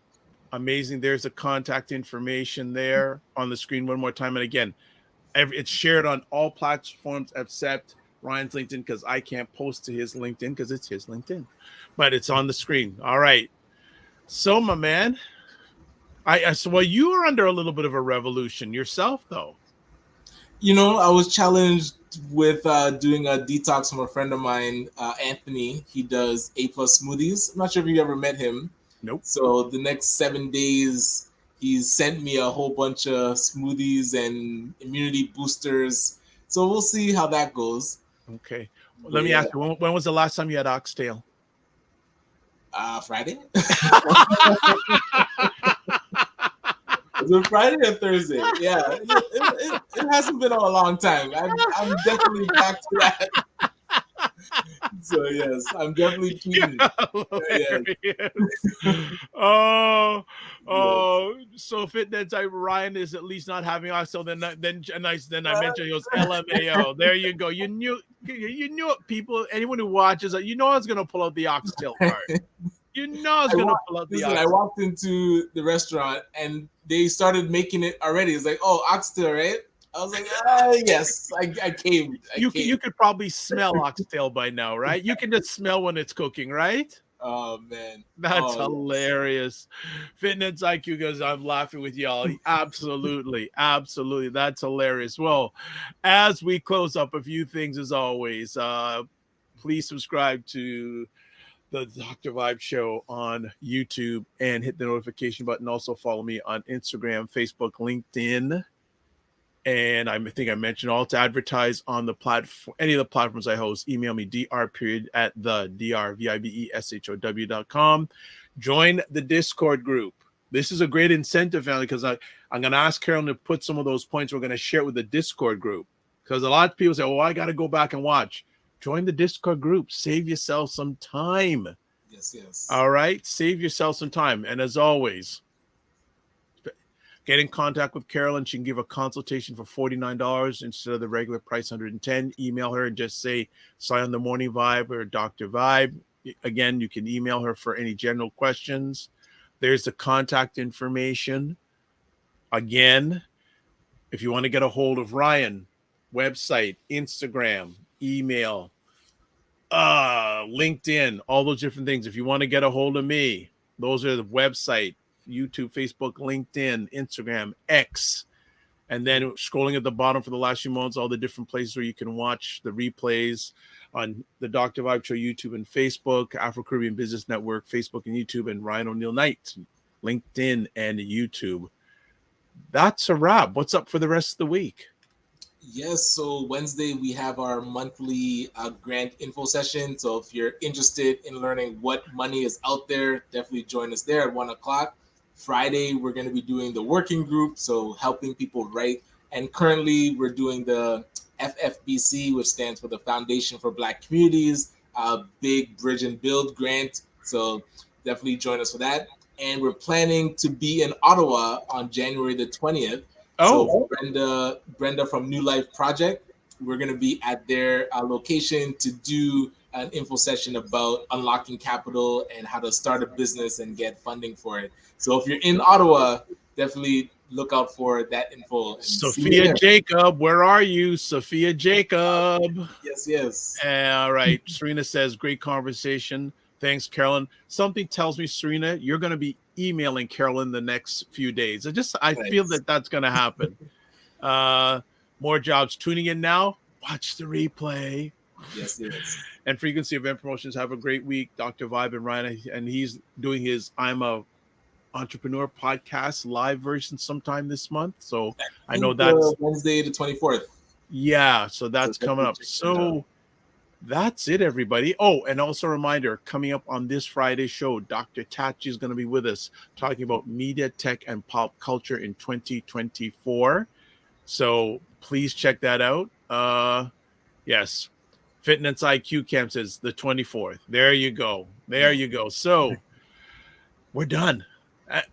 Speaker 1: amazing. There's the contact information there on the screen one more time. And again, it's shared on all platforms except Ryan's LinkedIn, because I can't post to his LinkedIn because it's his LinkedIn, but it's on the screen. All right. So, my man, well, you are under a little bit of a revolution yourself, though.
Speaker 2: You know, I was challenged with doing a detox from a friend of mine, Anthony. He does A+ smoothies. I'm not sure if you ever met him.
Speaker 1: Nope.
Speaker 2: So the next 7 days, he's sent me a whole bunch of smoothies and immunity boosters. So we'll see how that goes.
Speaker 1: Okay. Well, let me ask you, when was the last time you had oxtail?
Speaker 2: Friday. Was it Friday or Thursday? Yeah, it hasn't been a long time. I'm definitely back to that. So yes, I'm definitely keen.
Speaker 1: So fitness type Ryan is at least not having oxtail. Then I mentioned he goes LMAO. There you go. You knew it, people. Anyone who watches it, you know I was gonna pull out the oxtail card. You know I was gonna pull out the oxtail.
Speaker 2: I walked into the restaurant and they started making it already. It's like, oh, oxtail, right? I was like, yes, I came.
Speaker 1: You could probably smell oxtail by now, right? You can just smell when it's cooking, right?
Speaker 2: Oh, man.
Speaker 1: That's hilarious. Fitness IQ goes, I'm laughing with y'all. Absolutely. Absolutely. That's hilarious. Well, as we close up, a few things as always. Please subscribe to the Dr. Vibe Show on YouTube and hit the notification button. Also follow me on Instagram, Facebook, LinkedIn. And I think I mentioned all to advertise on the platform, any of the platforms I host. Email me dr@vibeshow.com. Join the Discord group. This is a great incentive, family, because I'm going to ask Carolyn to put some of those points. We're going to share it with the Discord group, because a lot of people say, "Oh, I got to go back and watch." Join the Discord group. Save yourself some time.
Speaker 2: Yes.
Speaker 1: All right, save yourself some time. And as always, get in contact with Carolyn. She can give a consultation for $49 instead of the regular price, $110. Email her and just say, sign on the Morning Vibe or Dr. Vibe. Again, you can email her for any general questions. There's the contact information. Again, if you want to get a hold of Ryan, website, Instagram, email, LinkedIn, all those different things. If you want to get a hold of me, those are the website, YouTube, Facebook, LinkedIn, Instagram, X, and then scrolling at the bottom for the last few months, all the different places where you can watch the replays on the Dr. Vibe Show, YouTube and Facebook, Afro-Caribbean Business Network, Facebook and YouTube, and Ryan Oneil Knight, LinkedIn and YouTube. That's a wrap. What's up for the rest of the week?
Speaker 2: Yes, so Wednesday we have our monthly grant info session. So if you're interested in learning what money is out there, definitely join us there at 1:00. Friday, we're going to be doing the working group, so helping people write And currently we're doing the FFBC, which stands for the Foundation for Black Communities, big Bridge and Build grant. So definitely join us for that. And we're planning to be in Ottawa on January the 20th. So Brenda from New Life Project, we're going to be at their location to do an info session about unlocking capital and how to start a business and get funding for it. So if you're in Ottawa, definitely look out for that info.
Speaker 1: Sophia Jacob, where are you? Sophia Jacob.
Speaker 2: Yes.
Speaker 1: All right. Serena says, great conversation. Thanks, Carolyn. Something tells me, Serena, you're going to be emailing Carolyn the next few days. I feel that that's going to happen. More jobs. Tuning in now. Watch the replay.
Speaker 2: Yes.
Speaker 1: And Frequency Event Promotions. Have a great week. Dr. Vibe and Ryan, and he's doing his I'm a Entrepreneur podcast live version sometime this month. So I know that's
Speaker 2: Wednesday the 24th.
Speaker 1: Yeah, so that's coming up. So that's it, everybody. Oh, and also a reminder, coming up on this Friday show, Dr. Tachi is going to be with us talking about media, tech, and pop culture in 2024. So please check that out. Yes, Fitness IQ Camp says the 24th. There you go. So we're done.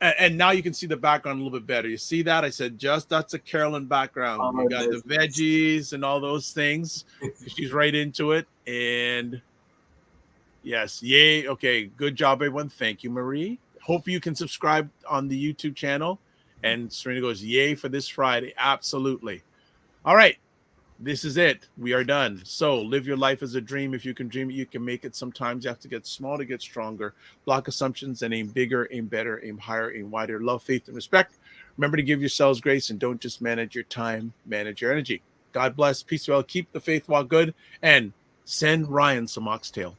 Speaker 1: And now you can see the background a little bit better. You see that? I said, that's a Carolyn background. You got the veggies and all those things. She's right into it. And yes, yay. Okay, good job, everyone. Thank you, Marie. Hope you can subscribe on the YouTube channel. And Serena goes, yay for this Friday. Absolutely. All right. This is it. We are done. So live your life as a dream. If you can dream it, you can make it. Sometimes you have to get small to get stronger. Block assumptions and aim bigger, aim better, aim higher, aim wider. Love, faith, and respect. Remember to give yourselves grace and don't just manage your time, manage your energy. God bless. Peace well. Keep the faith while good. And send Ryan some oxtail.